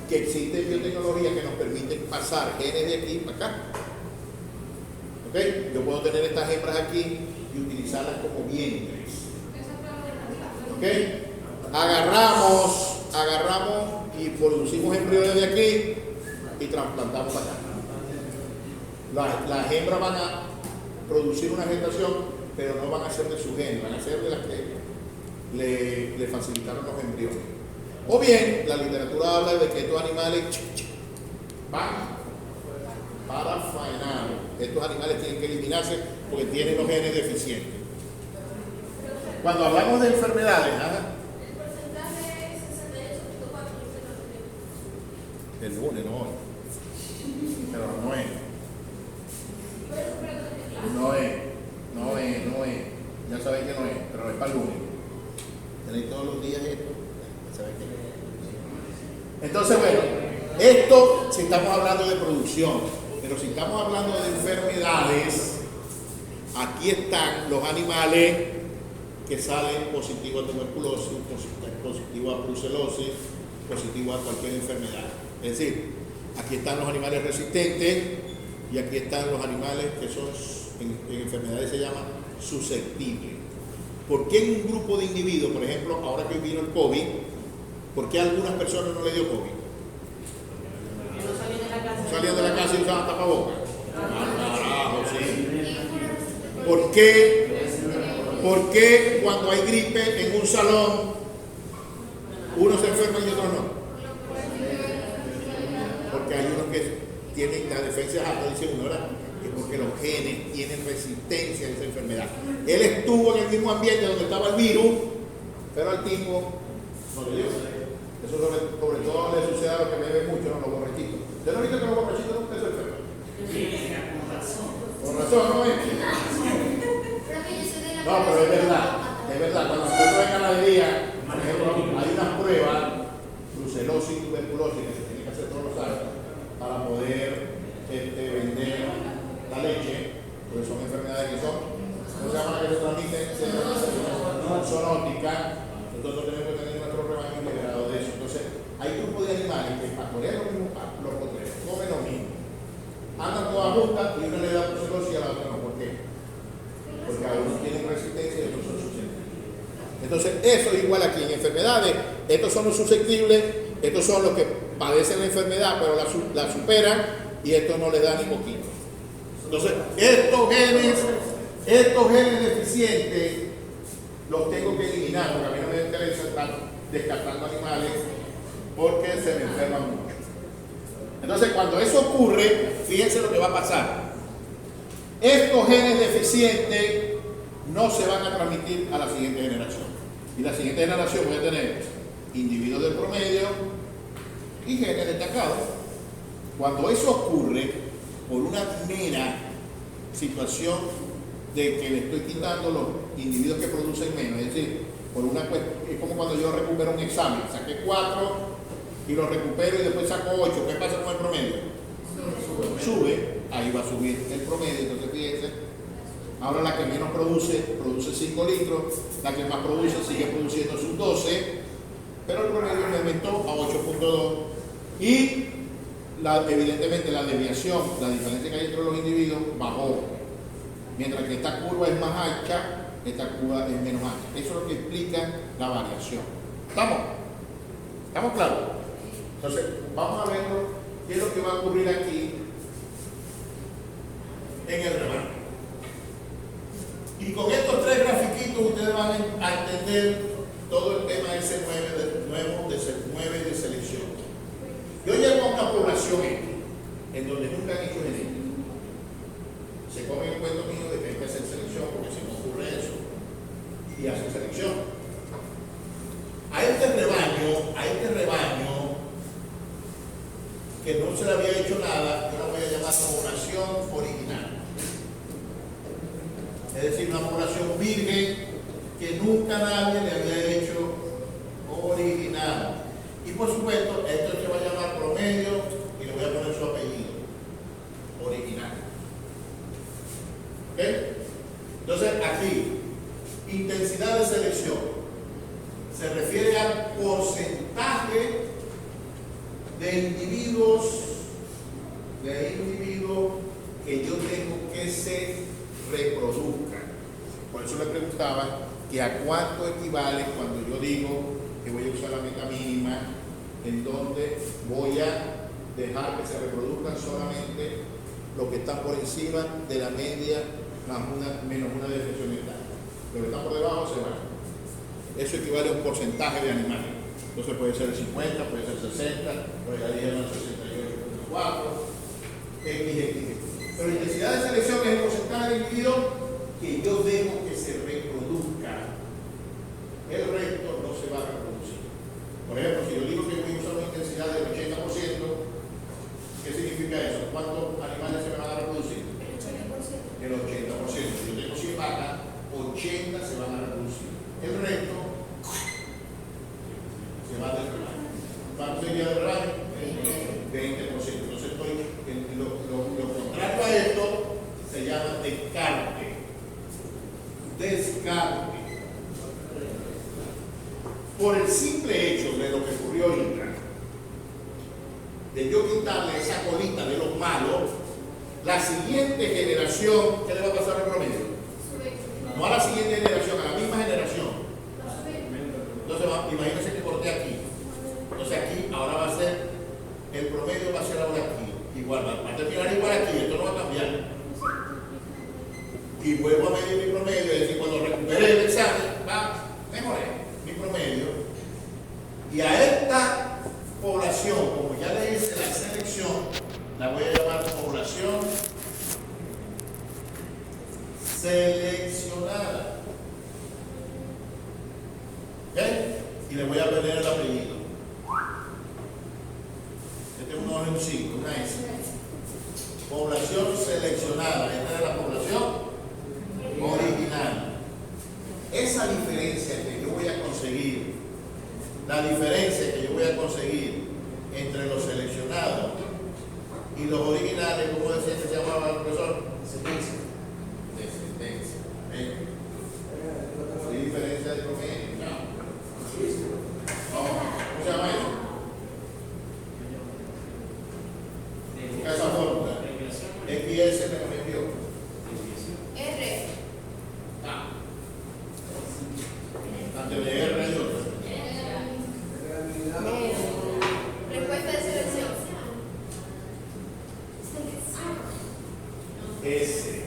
Que existe biotecnología que nos permite pasar genes de aquí para acá. ¿Ok? Yo puedo tener estas hembras aquí y utilizarlas como vientres. ¿Ok? Agarramos y producimos embriones de aquí y trasplantamos para acá. Las hembras van a producir una gestación, pero no van a ser de su gen, van a ser de las que le facilitaron los embriones. O bien, la literatura habla de que estos animales van para faenar. Estos animales tienen que eliminarse porque tienen los genes deficientes. Cuando hablamos de enfermedades, El porcentaje es 68.4%. el lunes, no hoy. Pero no es. No es. Ya saben que no es, pero es para el lunes. Tenéis todos los días esto. Ya saben que no es. Entonces, bueno, esto si estamos hablando de producción, pero si estamos hablando de enfermedades, aquí están los animales que salen positivos a tuberculosis, positivos a brucelosis, positivos a cualquier enfermedad. Es decir, aquí están los animales resistentes y aquí están los animales que son en enfermedades se llaman susceptibles. ¿Por qué en un grupo de individuos, por ejemplo, ahora que vino el COVID, por qué a algunas personas no le dio COVID? No salían de la casa y usaban tapabocas. Carajo, sí. ¿Por qué cuando hay gripe en un salón unos se enferman y otros no? Porque hay unos que tienen la defensa alta, dice uno, ¿verdad? Es porque los genes tienen resistencia a esa enfermedad. Él estuvo en el mismo ambiente donde estaba el virus, pero al tipo no le dio. Eso sobre todo le sucede a los que beben mucho, ¿no? Los borrachitos. ¿Usted no ha visto que los borrachitos nunca se enferman? Con razón, ¿no es? No, pero es verdad. Cuando nosotros en ganadería, por ejemplo, hay unas pruebas, brucelosis y tuberculosis, que se tienen que hacer todos los años para poder vender la leche, porque son enfermedades que son, ¿cómo se llama la que se transmiten? Zoonóticas. Nosotros tenemos que tener nuestro rebaño juntas y una le da brucelosis y a la otra no. ¿Por qué? Porque algunos tienen resistencia y otros son susceptibles. Entonces, eso es igual aquí en enfermedades. Estos son los susceptibles, estos son los que padecen la enfermedad, pero la superan, y esto no les da ni poquito. Entonces, estos genes deficientes los tengo que eliminar, porque a mí no me interesa estar descartando animales porque se me enferman mucho. Entonces, cuando eso ocurre, fíjense lo que va a pasar. Estos genes deficientes no se van a transmitir a la siguiente generación. Y la siguiente generación puede tener individuos del promedio y genes destacados. Cuando eso ocurre por una mera situación de que le estoy quitando los individuos que producen menos, es decir, es como cuando yo recupero un examen, saqué 4 y lo recupero y después saco 8, ¿qué pasa con el promedio? Sube, ahí va a subir el promedio. Entonces fíjense, ahora la que menos produce 5 litros, la que más produce sigue produciendo sus 12, pero el promedio me aumentó a 8.2 y evidentemente la desviación, la diferencia que hay entre los individuos bajó, mientras que esta curva es más ancha, esta curva es menos ancha. Eso es lo que explica la variación. ¿Estamos claros? Entonces, vamos a ver qué es lo que va a ocurrir aquí en el rebaño. Y con estos 3 grafiquitos ustedes van a entender todo el tema de ese 9 de selección. Yo llego a una población en donde nunca han hecho genética. Se comen el cuento mío de que hay que hacer selección, porque si no ocurre eso, y hacen selección. A este rebaño que no se le había hecho nada, yo la voy a llamar población original. Es decir, una población virgen que nunca nadie le había hecho original. Y por supuesto, esto se va a llamar promedio y le voy a poner su apellido, original. ¿Ok? Entonces, aquí, intensidad de selección se refiere al porcentaje de individuos que yo tengo que se reproduzcan. Por eso le preguntaba que a cuánto equivale cuando yo digo que voy a usar la meta mínima, en donde voy a dejar que se reproduzcan solamente los que están por encima de la media menos una desviación netal. Los que están por debajo se van. Eso equivale a un porcentaje de animales. Entonces puede ser el 50, puede ser 60, puede ser el 68.4, X. Pero la intensidad de selección es el porcentaje de individuos que yo dejo que se reproduzca. El resto no se va a reproducir. Por ejemplo, si yo digo que voy a usar una intensidad del 80%, ¿qué significa eso? ¿Cuántos animales se me van a reproducir? El 80%. Si yo tengo 100 vacas, 80 se van a reproducir. El resto se va a desregar. ¿Cuánto sería del rebaño? 20%. Entonces lo contrario a esto se llama descarte. Por el simple hecho de lo que ocurrió ahorita, de yo quitarle esa colita de los malos, la siguiente generación, ¿qué le va a pasar al promedio? No a la siguiente generación, a la misma generación. Entonces, imagínense que corté aquí. Entonces aquí ahora va a ser, el promedio va a ser ahora aquí. Igual, va a terminar igual aquí, esto no va a cambiar. Y vuelvo a medir mi promedio, es decir, cuando recupere el examen, mejoré mi promedio. Y a esta población, como ya le hice la selección, la voy a llamar población seleccionada. ¿Ok? Y le voy a poner el apellido. Este es un 9, un 5, una S. Población seleccionada. Esta es la población original. Esa diferencia que yo voy a conseguir, la diferencia que yo voy a conseguir entre los seleccionados y los originales, ¿cómo decía que se llamaba el profesor? Descendencia. ¿Qué diferencia de promedio? ¿Cómo se llama eso? Busca esa fórmula. X S.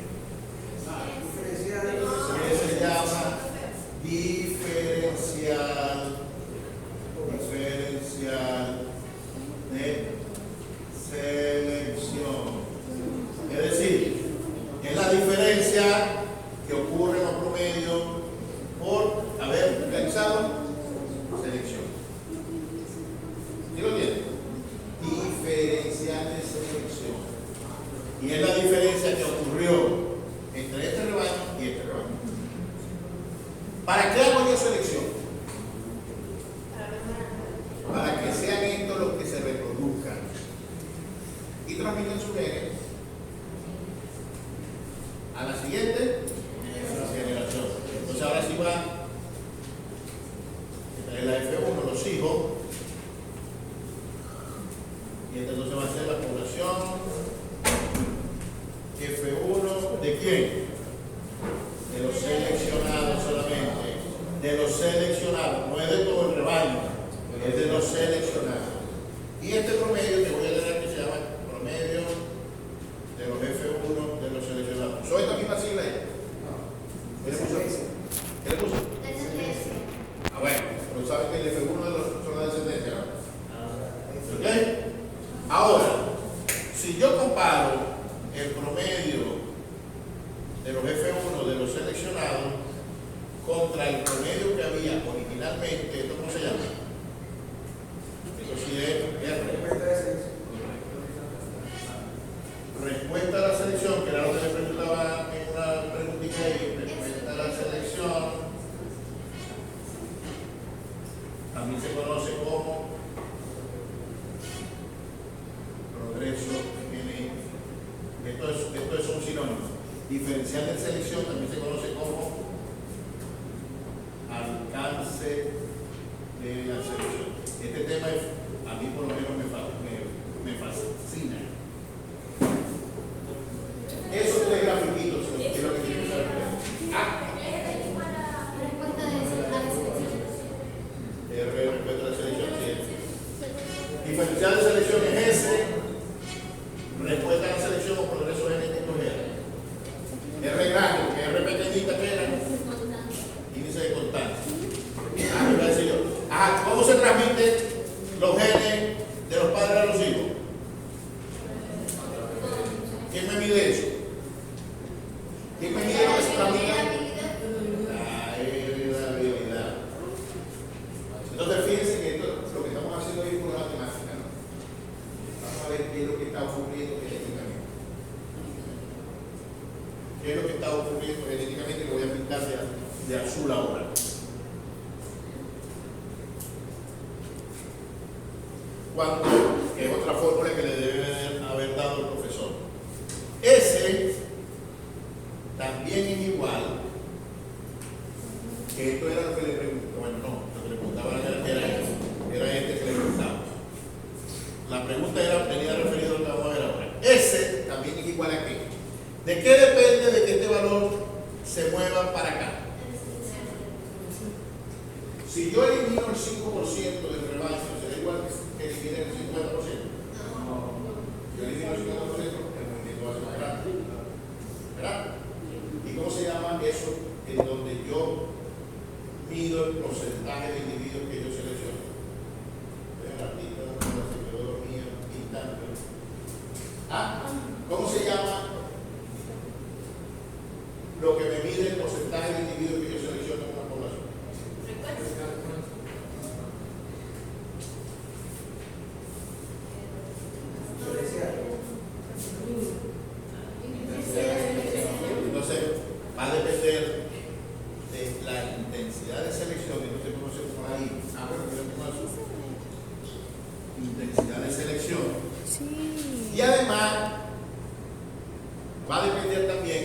Que se llama diferencial de selección. Es decir, es la diferencia que ocurre en los promedios por haber realizado selección. ¿Sí lo tiene? Diferencial de selección. Y es la diferencia que ocurrió entre este rebaño y este rebaño. ¿Para qué hago yo selección? Para que sean estos los que se reproduzcan y transmiten su genes a la siguiente generación. Entonces ahora sí va en la F1 los hijos, y entonces va a ser la población F1 ¿de quién? De los seleccionados solamente, de los seleccionados, no es de todo el rebaño, es de los seleccionados. Y este promedio que voy a leer que se llama promedio de los F1 de los seleccionados. ¿Soy esta misma sigla ahí? ¿Qué le puso? ¿Qué le puso? Ah, bueno, pero saben que el F1 de los son la descendencia, ¿no? ¿Ok? Ahora, si yo comparo el promedio de los F1 de los seleccionados contra el promedio que había originalmente, ¿esto cómo se llama? Esto sí es R. Respuesta a la selección, que era lo que le preguntaba en una preguntita ahí, respuesta a la selección, también se conoce como progreso genético. Esto es un sinónimo. Diferencial de selección también se conoce como alcance de la selección. Este tema a mí por lo menos me fascina. Esos tres grafiquitos son lo que quiero saber. Respuesta a la selección, sí. Diferencial de selección es S. Respuesta a la selección o progreso genético es R grande, que R pequeñita que era índice de constancia. Me voy a decir yo. ¿Cómo se transmiten los genes de los padres a los hijos? ¿Quién me mide eso? ¿Quién me mide lo que se transmite? La heredabilidad. Entonces fíjense que esto, lo que estamos haciendo hoy es por matemática, ¿no? Vamos a ver qué es lo que está ocurriendo genéticamente. ¿Qué es lo que está ocurriendo genéticamente? Lo voy a pintar de azul ahora. Cuando, que es otra fórmula que le debe haber dado el profesor. S también es igual, que esto era lo que le preguntaba, bueno, no, lo que le preguntaba era este que le preguntaba. La pregunta tenía referido a lo que vamos a ver ahora. S también es igual a qué. ¿De qué depende de que este valor se mueva para acá? Si yo elimino el 5% del rebaño, ¿será igual que eliminar el 50%? Yo elimino el 50%, el movimiento va a ser más grande. ¿Verdad? ¿Y cómo se llama eso en donde yo mido el porcentaje de individuos que yo selecciono? ¿Cómo se llama lo que me mide el porcentaje de individuos que yo selecciono en una población? Entonces, va a depender de la intensidad de selección, que no se conoce por ahí. Bueno, yo tengo eso. Intensidad de selección. Sí. Y además, va a depender también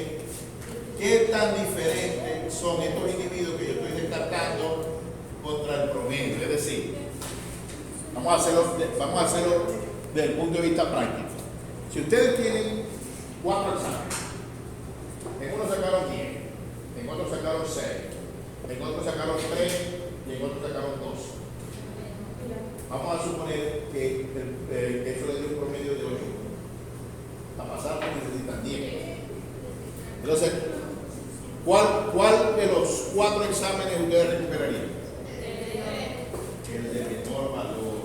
qué tan diferentes son estos individuos que yo estoy descartando contra el promedio. Es decir, vamos a hacerlo desde el punto de vista práctico. Si ustedes tienen 4 exámenes, en uno sacaron 10, en otro sacaron 6, en otro sacaron 3 y en otro sacaron 2. Vamos a suponer que eso le dio un promedio de 8. Para pasar necesitan 10. Entonces, ¿cuál de los 4 exámenes ustedes recuperarían? El de menor valor.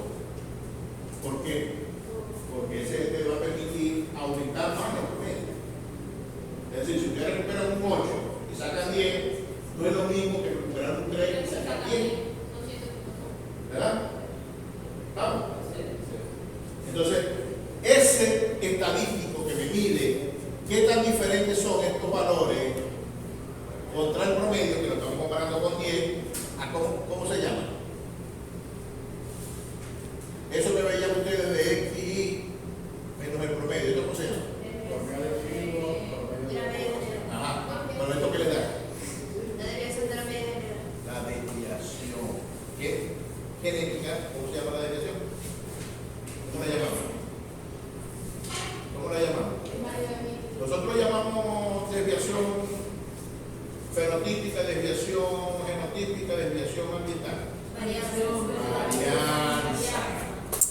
¿Por qué? Porque ese te va a permitir aumentar más el promedio. Es decir, si ustedes recuperan un 8 y sacan 10, no es lo mismo que recuperar un 3 y sacar 10. ¿Verdad? ¿Vamos? Entonces, ese estadístico que me mide qué tan diferentes son estos valores contra el promedio, que lo estamos comparando con 10, ¿a cómo se llama? Eso que veían ustedes de X menos el promedio, ¿esto cómo se llama? Ajá, pero ¿esto qué le da? La desviación. ¿Qué? Genética, ¿cómo se llama la desviación? ¿Cómo la llamamos? ¿Cómo la llamamos? Nosotros llamamos desviación fenotípica, desviación genotípica, desviación ambiental. Varianza.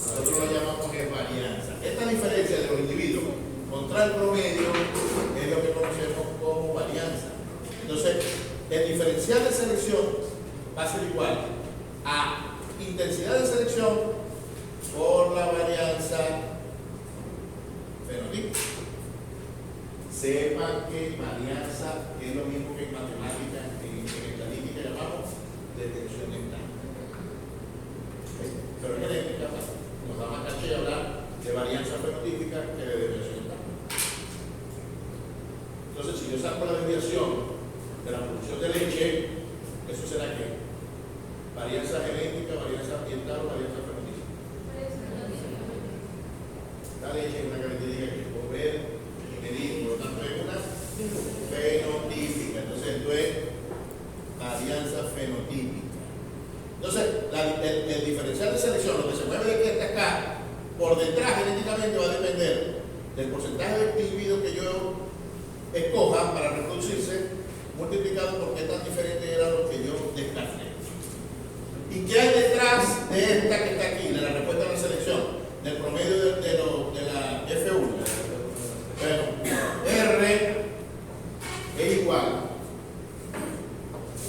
Nosotros lo llamamos varianza. Esta diferencia de los individuos contra el promedio es lo que conocemos como varianza. Entonces, el diferencial de selección va a ser igual a intensidad de selección por la varianza fenotípica. Sepan que varianza es lo mismo que en matemáticas, en estadística llamamos detención mental. Pero en genética nos da más caché hablar de varianza fenotípica que de detención mental. Entonces, si yo saco la desviación de la producción de leche, eso será ¿qué? Varianza genética, varianza ambiental o varianza fenotípica. La leche es una característica que puedo ver, medir, por lo tanto es una fenotípica. Entonces esto es varianza fenotípica. Entonces el diferencial de selección, lo que se mueve de aquí hasta acá, por detrás genéticamente va a depender del porcentaje de individuos que yo escoja para reproducirse, multiplicado por qué tan diferente era lo que yo descarté. ¿Y qué hay detrás de esta que está aquí, de la respuesta a la selección, del promedio de la F1? Bueno, R es igual,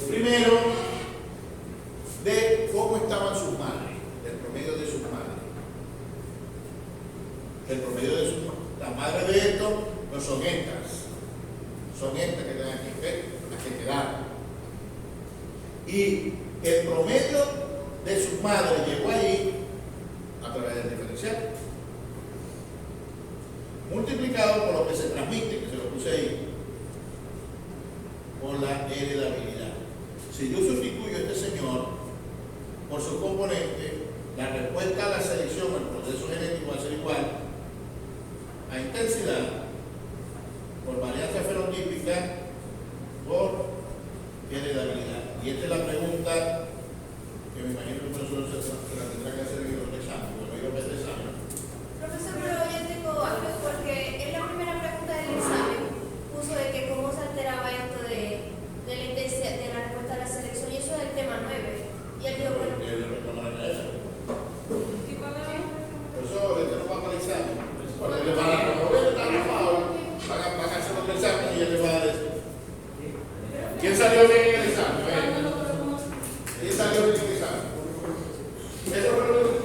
primero, de cómo estaban sus madres, del promedio de sus madres. El promedio de sus madres. Las madres de esto no son estas que están aquí, ¿ves? Las que quedaron. Y el promedio de sus madres llegó allí a través del diferencial, multiplicado por lo que se transmite, que se lo puse ahí, por la heredabilidad. Si yo sustituyo a este señor por su componente, la respuesta a la selección, el proceso genético va a ser igual a intensidad por varianza fenotípica por heredabilidad. Y esta es la pregunta que me imagino que el profesor se la tendrá que hacer en el examen, porque no iba a hacer el examen. Profesor, pero yo tengo algo, porque en la primera pregunta del examen puso de que cómo se alteraba esto de la intensidad, de la respuesta a la selección, y eso es el tema 9. Y él dijo, bueno, Profesor, este no va para el examen. Cuando le van a promover el trabajo, van a hacer otro examen y él le va a decir. ¿Quién salió bien en el examen? ¿Quién salió bien en el examen? Eso fue lo que...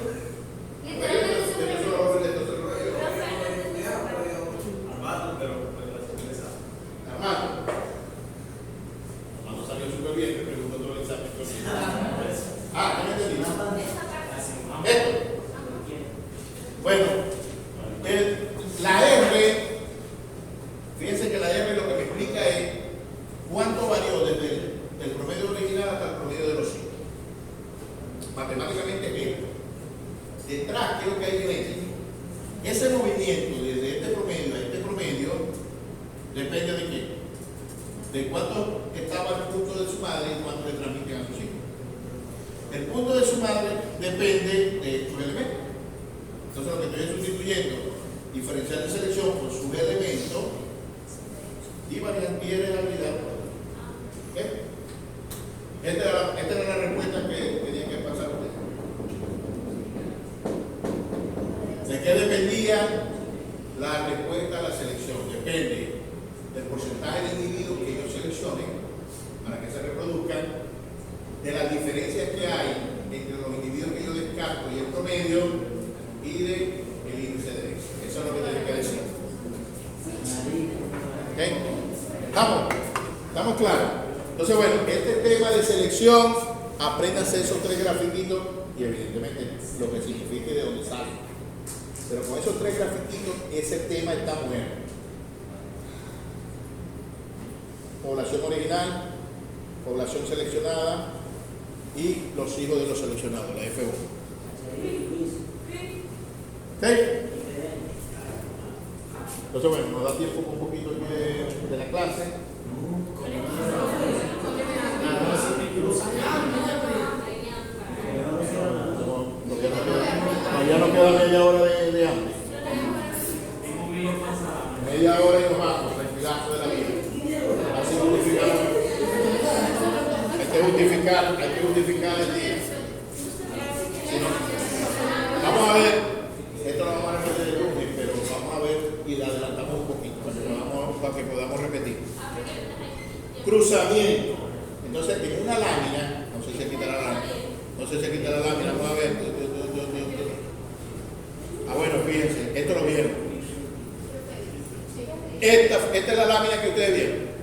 Armando salió súper bien, me preguntó todo el examen. Ah, ¿no me entendí? Esto. Bueno, la R, fíjense que la R lo que me explica es cuánto varió desde el promedio original hasta el promedio de los ciclos. Matemáticamente es esto. Detrás, ¿qué es lo que hay genético? Ese movimiento desde este promedio a este promedio depende de qué? De cuánto estaba el punto de su madre y cuánto le transmiten a sus hijos. El punto de su madre depende de estos elementos. Entonces lo que estoy sustituyendo, diferencial de selección por sus elementos y heredabilidad. ¿Okay? Esta era la respuesta que tenían que pasar ustedes. ¿De qué dependía la respuesta a la selección? Depende del porcentaje de ¿Estamos claros? Entonces, bueno, este tema de selección, apréndanse esos 3 grafiquitos y evidentemente lo que significa y de dónde sale. Pero con esos 3 grafiquitos, ese tema está bueno. Población original, población seleccionada y los hijos de los seleccionados, la F1. ¿Ok? Entonces, bueno, nos da tiempo un poquito de la clase. Ya no queda media hora de hambre. Media hora y nos vamos, respirar de la vida. Así justificamos. Hay que justificar el día. Si no, vamos a ver, esto lo vamos a repetir el lunes, pero vamos a ver y le adelantamos un poquito para que podamos repetir. Cruzamiento. Entonces, en una lámina, no sé si quita la lámina, vamos a ver. Bueno, fíjense, esto lo vieron. Esta es la lámina que ustedes vieron.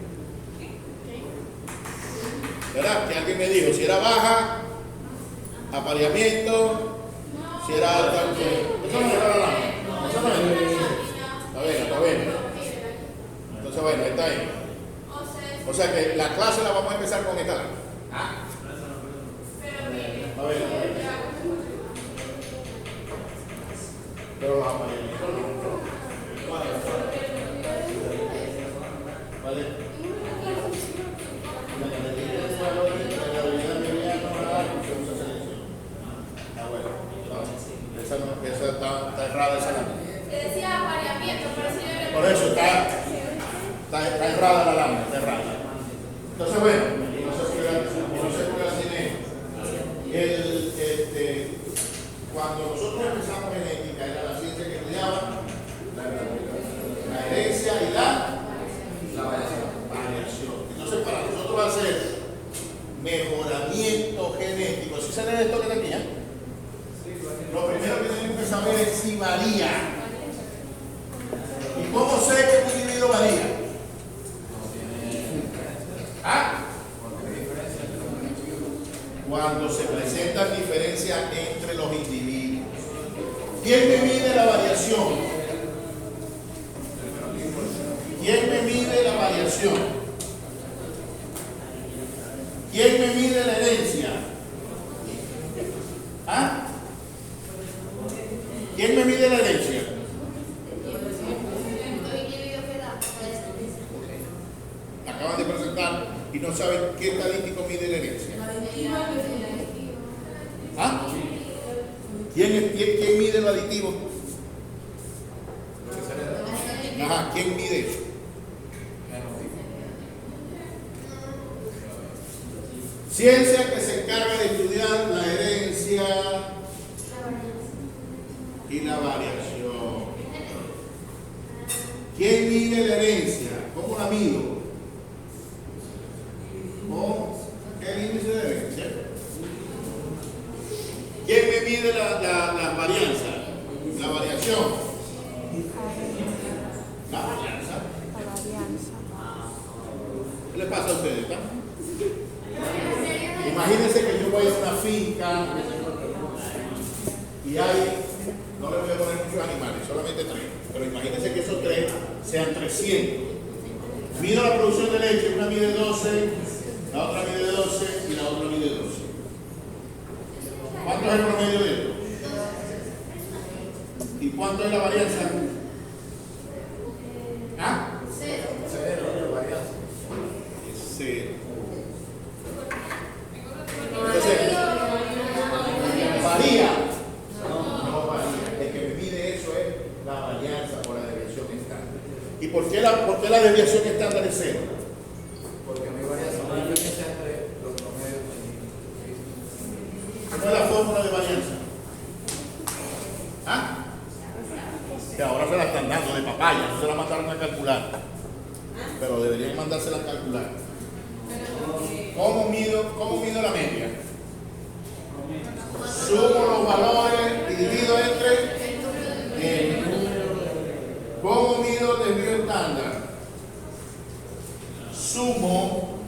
¿Verdad? Que alguien me dijo, si era baja, apareamiento, si era alta, eso no era la lámina. Eso no era. Está bien. Entonces, bueno, está ahí. O sea que la clase la vamos a empezar con esta lámina. A ver. Pero los apareamientos no. ¿Vale? Esa está errada esa lámina. Te decía apareamiento, pero si yo por eso está errada la lámina, está errada. Entonces, bueno, no sé por qué la tiene. Cuando nosotros empezamos genética, era la ciencia que estudiaba la herencia y la variación. Entonces, para nosotros hacer mejoramiento genético, ¿sí se lee esto que está aquí? Lo primero que tenemos que saber es si varía. ¿Y cómo sé que un individuo varía? Cuando se presentan diferencias entre los individuos. ¿Quién me mide la variación? ¿Quién me mide la variación? ¿Quién me mide la herencia? ¿Quién me mide la herencia? Acaban de presentar y no saben qué estadístico mide la herencia. ¿Quién mide lo aditivo? ¿Quién mide eso? Ciencia que se encarga de estudiar la herencia y la variación. ¿Quién mide la herencia? ¿Cómo la mido? ¿Con el índice de herencia? ¿Quién me mide la varianza? La variación. La varianza. ¿Qué le pasa a ustedes? Imagínense que yo voy a una finca y no le voy a poner muchos animales, solamente 3. Pero imagínense que esos 3 sean 300. Mido la producción de leche, una mide 12, la otra mide 12 y la otra mide 12. ¿Cuánto es el promedio de esto? ¿Y cuánto es la varianza? Cero. Es 0. Entonces, ¿varía? No varía. El que me mide eso es la varianza o la desviación estándar. ¿Y por qué la desviación estándar es 0? Porque mi variación es la diferencia entre los promedios. ¿Cómo es la fórmula de varianza? Que ahora se la están dando de papaya, no se la mandaron a calcular. Pero deberían mandársela a calcular. ¿Cómo mido la media? Sumo los valores y divido entre el número. ¿Cómo mido el desvío estándar? sumo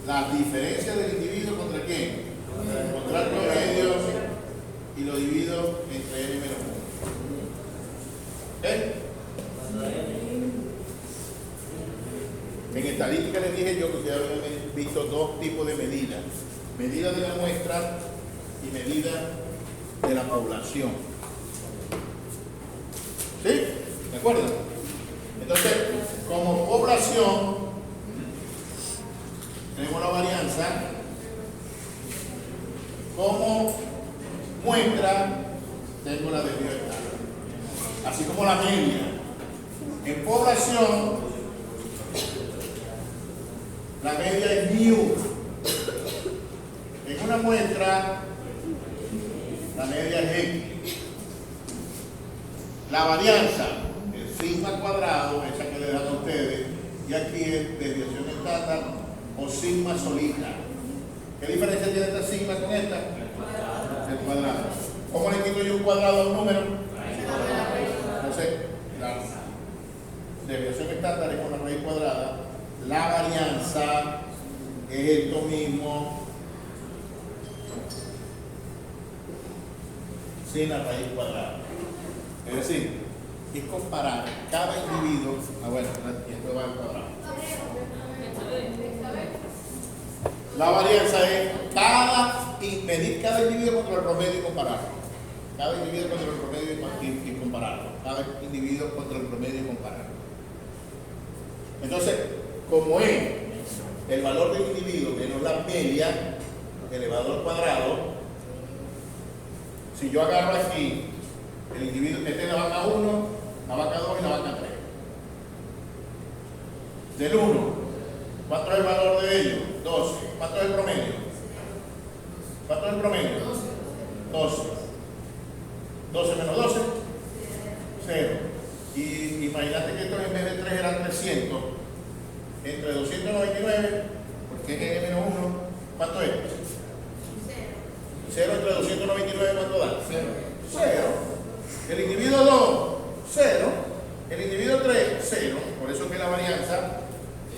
las diferencias del individuo contra quién, contra el promedio, y lo divido entre n menos 1. ¿Ok? En estadística les dije yo que ustedes habían visto dos tipos de medidas: medida de la muestra y medida de la población. ¿Sí? ¿De acuerdo? Entonces, como población, tenemos la varianza. Como muestra, tengo la desviación. Así como la media. En población, la media es mu. En una muestra, la media es x. La varianza, el sigma cuadrado, esa que le dan a ustedes, y aquí es desviación estándar o sigma solita. ¿Qué diferencia tiene esta sigma con esta? El cuadrado. ¿Cómo le quito yo un cuadrado a un número? Entonces, la desviación estándar es con la raíz cuadrada. La varianza es esto mismo sin la raíz cuadrada. Es decir, es comparar cada individuo. Bueno, y esto va al cuadrado. La varianza es medir cada individuo contra el promedio y compararlo. Cada individuo contra el promedio y compararlo. Cada individuo contra el promedio y compararlo. Entonces, como es el valor del individuo menos la media elevado al cuadrado, si yo agarro aquí el individuo, este es la vaca 1, la vaca 2 y la vaca 3. Del 1, ¿cuánto es el valor de ellos? 12. ¿Cuánto es el promedio? ¿Cuánto es el promedio? 12. 12 menos 12, 0. Y imagínate que esto en vez de 3 eran 300. Entre 299, porque es n menos 1, ¿cuánto es? 0 entre 299, ¿cuánto da? 0. El individuo 2, 0. El individuo 3, 0. Por eso que la varianza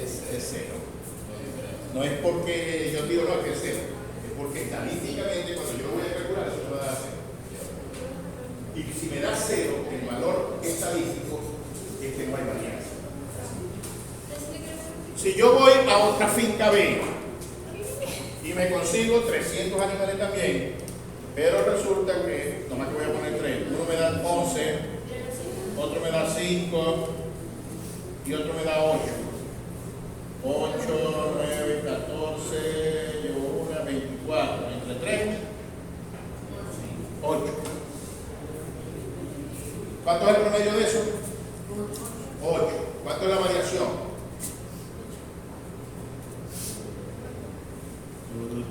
es 0. No es porque yo digo no, que es 0. Es porque estadísticamente cuando yo lo voy a calcular, eso me va a dar 0. Y si me da 0, el valor estadístico es que no hay varianza. Si yo voy a otra finca B y me consigo 300 animales también, pero resulta que, nomás que voy a poner 3, uno me da 11, otro me da 5 y otro me da 8. 8, 9, 14, llevo una, 24, entre 3, 8. ¿Cuánto es el promedio de eso? 8. ¿Cuánto es la variación?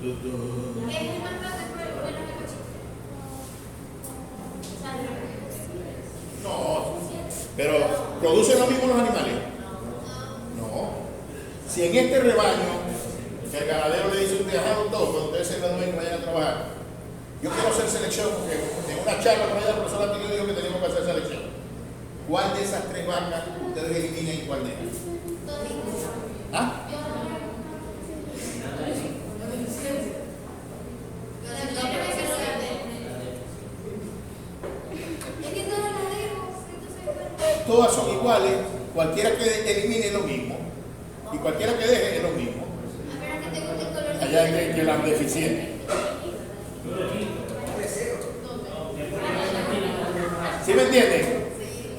Es más grande por el No, pero ¿producen lo mismo los animales? No. Si en este rebaño el ganadero le dice a usted, ajá, doctor, cuando ustedes se gradúen y vayan a trabajar, yo quiero hacer selección, porque en una charla con ella la profesora Tino dijo que teníamos que hacer selección. ¿Cuál de esas 3 vacas ustedes eliminan y cuál dejan? ¿Ah? Todas son iguales, cualquiera que elimine es lo mismo y cualquiera que deje es lo mismo. Allá hay que las deficientes. ¿Sí me entienden?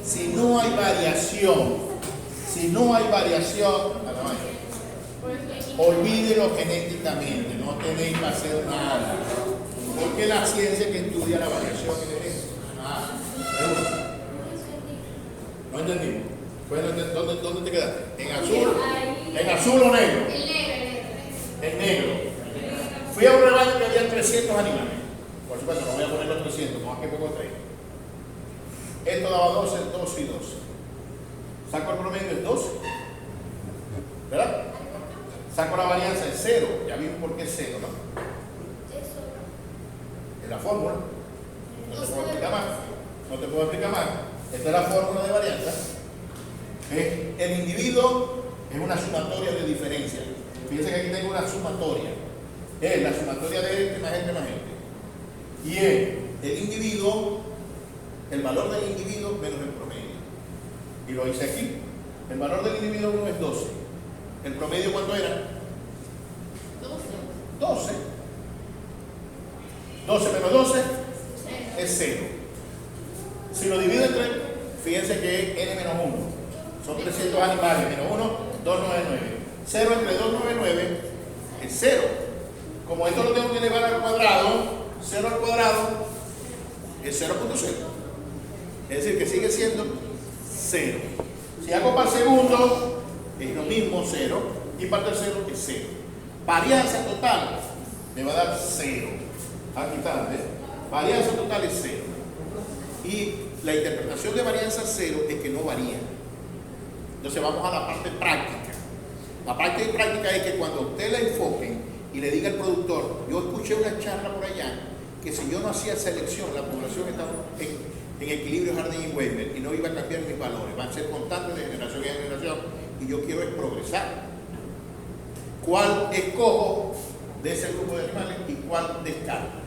Si no hay variación, olvídelo genéticamente, no tenéis que hacer nada. Porque la ciencia que estudia la variación es eso. ¿No entendimos? Bueno, ¿dónde te quedaste? ¿En azul o negro? En negro. Fui a un rebaño que había 300 animales. Por supuesto, no voy a poner los 300, más que pongo 3. Esto daba 12, 12 y 12. Saco el promedio en 12. ¿Verdad? Saco la varianza en 0. Ya vimos por qué es 0, ¿no? Es la fórmula. No te puedo explicar más. Esta es la fórmula de varianza. El individuo Es una sumatoria de diferencia. Fíjense que aquí tengo una sumatoria. Es la sumatoria de este más este más este. Y es el individuo, el valor del individuo menos el promedio. Y lo hice aquí. El valor del individuo 1 es 12. ¿El promedio cuánto era? 12. 12 menos 12 es 0. Si lo divido entre, fíjense que es n menos 1. Son 300 animales, menos 1, 299. 0 entre 299 es 0. Como esto lo tengo que elevar al cuadrado, 0 al cuadrado es 0.0. Es decir, que sigue siendo 0. Si hago para el segundo, es lo mismo 0. Y para el tercero es 0. Varianza total me va a dar 0. Aquí está, ¿ves? Varianza total es 0. Y la interpretación de varianza 0 es que no varía. Entonces vamos a la parte práctica. La parte práctica es que cuando usted la enfoquen y le diga al productor, yo escuché una charla por allá, que si yo no hacía selección, la población estaba en equilibrio Harding y Weber y no iba a cambiar mis valores, van a ser constantes de generación en generación y yo quiero es progresar. ¿Cuál escojo de ese grupo de animales y cuál descarto?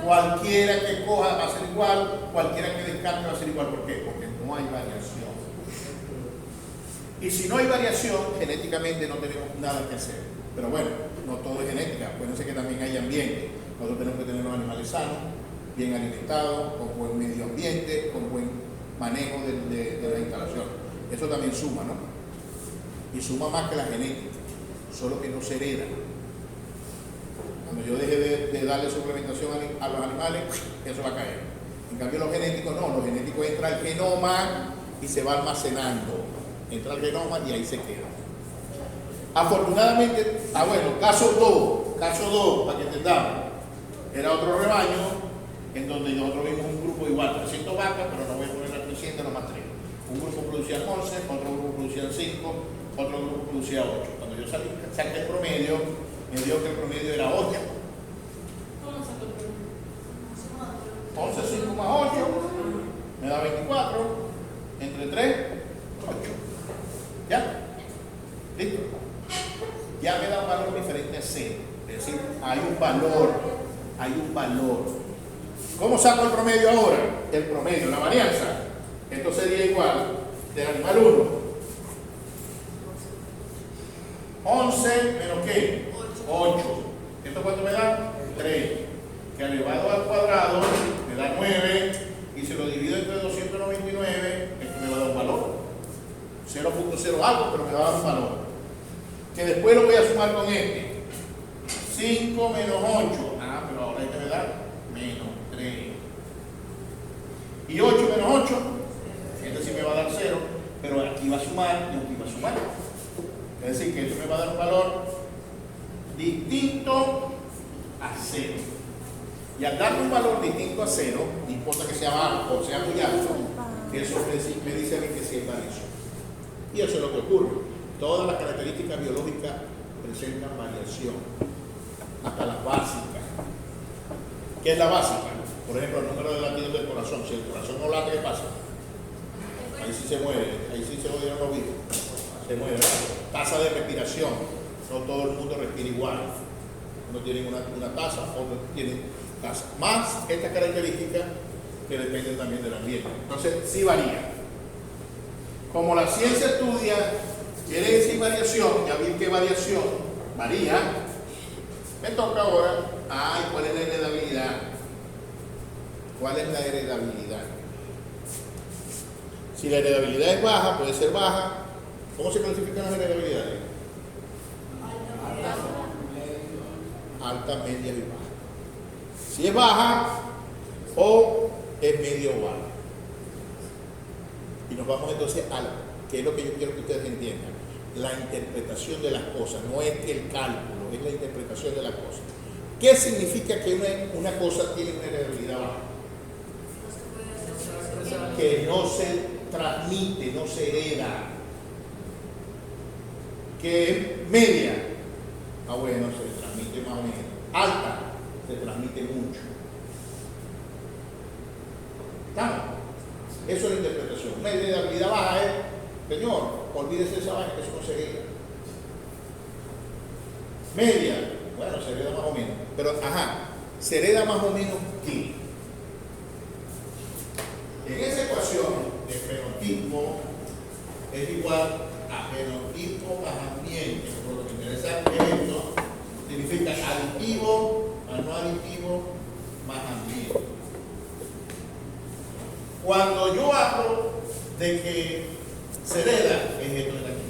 Cualquiera que coja va a ser igual, cualquiera que descarte va a ser igual. ¿Por qué? Porque no hay variación. Y si no hay variación, genéticamente no tenemos nada que hacer. Pero bueno, no todo es genética. Acuérdense que también hay ambiente. Nosotros tenemos que tener los animales sanos, bien alimentados, con buen medio ambiente, con buen manejo de la instalación. Eso también suma, ¿no? Y suma más que la genética, solo que no se hereda. Cuando yo deje de darle suplementación a los animales, eso va a caer. En cambio los genéticos no, los genéticos entra al genoma y se va almacenando. Entra al genoma y ahí se queda. Afortunadamente, bueno, caso 2, para que entendamos, era otro rebaño en donde nosotros vimos un grupo igual, 300 vacas, pero no voy a poner las 300, nomás 3. Un grupo producía 11, otro grupo producía 5, otro grupo producía 8. Cuando yo saqué el promedio, me dio que el promedio era 8. ¿Cómo sacó el promedio? 11, 5 más 8, me da 24, entre 3, 8. ¿Ya? ¿Listo? Ya me da un valor diferente a 0. Es decir, hay un valor. ¿Cómo saco el promedio ahora? El promedio, la varianza. Esto sería igual del animal 1. 11 menos ¿qué? 8. ¿Esto cuánto me da? 3. Que elevado al cuadrado me da 9. Y si lo divido entre 299, esto me va a dar un valor. 0.0 algo, pero me va a dar un valor. Que después lo voy a sumar con este. 5 menos 8. Pero ahora este me da menos 3. Y 8 menos 8. Este sí me va a dar 0. Pero aquí va a sumar y aquí va a sumar. Es decir, que esto me va a dar un valor distinto a 0. Y al darme un valor distinto a 0, no importa que sea bajo o sea muy alto, eso me dice a mí que sí hay variación. Y eso es lo que ocurre. Todas las características biológicas presentan variación, hasta las básicas. ¿Qué es la básica? Por ejemplo, el número de latidos del corazón. Si el corazón no late, ¿qué pasa? Ahí sí se muere, ahí sí se odian los vivos. Se muere. Tasa de respiración. No todo el mundo respira igual. Unos tienen una tasa, otros tienen tasa. Más estas características que dependen también del ambiente. Entonces, sí varía. Como la ciencia estudia, quiere decir variación, ya vi que variación varía, me toca ahora, ¿cuál es la heredabilidad? ¿Cuál es la heredabilidad? Si la heredabilidad es baja, puede ser baja. ¿Cómo se clasifican las heredabilidades? Alta, media y baja. Si es baja o es medio o baja. Y nos vamos entonces a que es lo que yo quiero que ustedes entiendan. La interpretación de las cosas, no es el cálculo, es la interpretación de las cosas. ¿Qué significa que una cosa tiene una heredabilidad baja? Que no se transmite, no se hereda. Que es media, bueno, se transmite más o menos. Alta, se transmite mucho. ¿Estamos? Eso es la interpretación. Una heredabilidad baja es Señor, olvídese de esa vaina, que eso no se hereda. Media, bueno, se hereda más o menos. Pero, se hereda más o menos ¿qué? En esa ecuación, el fenotipo es igual a fenotipo más ambiente. Por lo que interesa es esto, significa aditivo más no aditivo más ambiente. Cuando yo hablo de que se hereda, es esto que está aquí,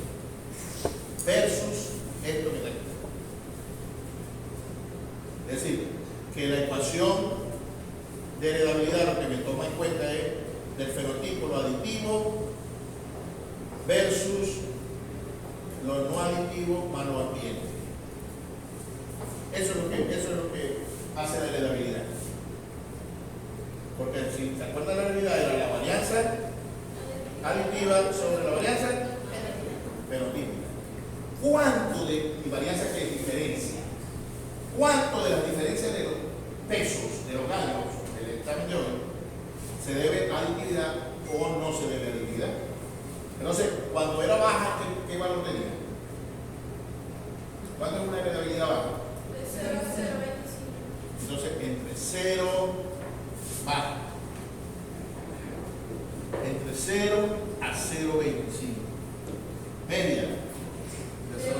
versus esto que está aquí. Es decir, que la ecuación de heredabilidad lo que me toma en cuenta es del fenotipo lo aditivo versus lo no aditivo más lo ambiente. Eso es lo que hace la heredabilidad. Porque si se acuerdan, la heredabilidad era la varianza aditiva sobre la varianza fenotípica. ¿Cuánto de mi varianza que es diferencia? ¿Cuánto de las diferencias de los pesos de los gallos del examen de hoy se debe a aditividad o no se debe a aditividad? Entonces, cuando era baja, ¿qué valor tenía? ¿Cuánto es una heredabilidad baja? De 0 a 0,25. Entonces, entre 0 baja. Entre 0 a 0,25. Media. De 0,25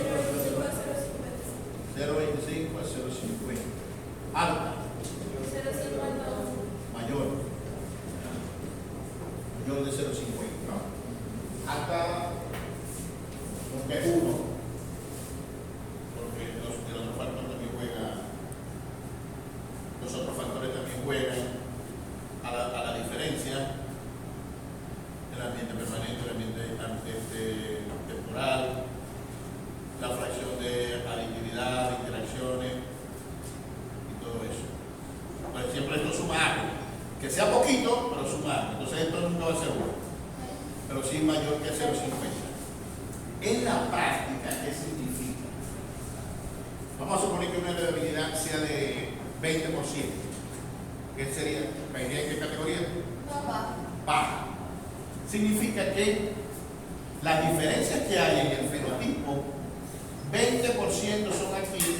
a 0,50. 0,25 a 0,50. Alta. 0,50. Mayor. Mayor de 0,50. Hasta porque 1. Porque el otro factor también juega. Los otros factores también juegan a la diferencia. El ambiente permanente, el ambiente temporal, la fracción de aditividad, de interacciones y todo eso. Entonces siempre esto suma algo. Que sea poquito, pero suma algo. Entonces esto nunca va a ser 1, pero sí mayor que 0,50. En la práctica, ¿qué significa? Vamos a suponer que una heredabilidad sea de 20%. ¿Qué sería? ¿En qué categoría? Baja. Significa que las diferencias que hay en el fenotipo, 20% son aquí.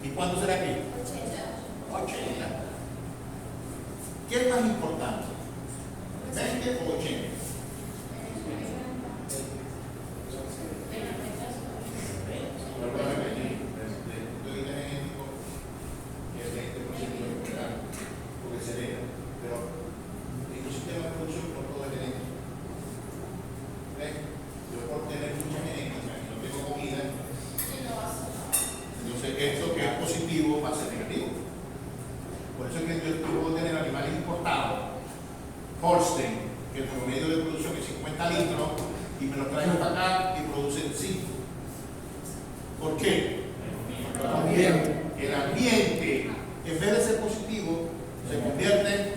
¿Y cuánto será aquí? 80. ¿Qué es más importante? ¿20 o 80? Holstein, que el promedio de producción es 50 litros, y me lo traigo para acá y producen 5. ¿Por qué? El ambiente, en vez de ser positivo, se convierte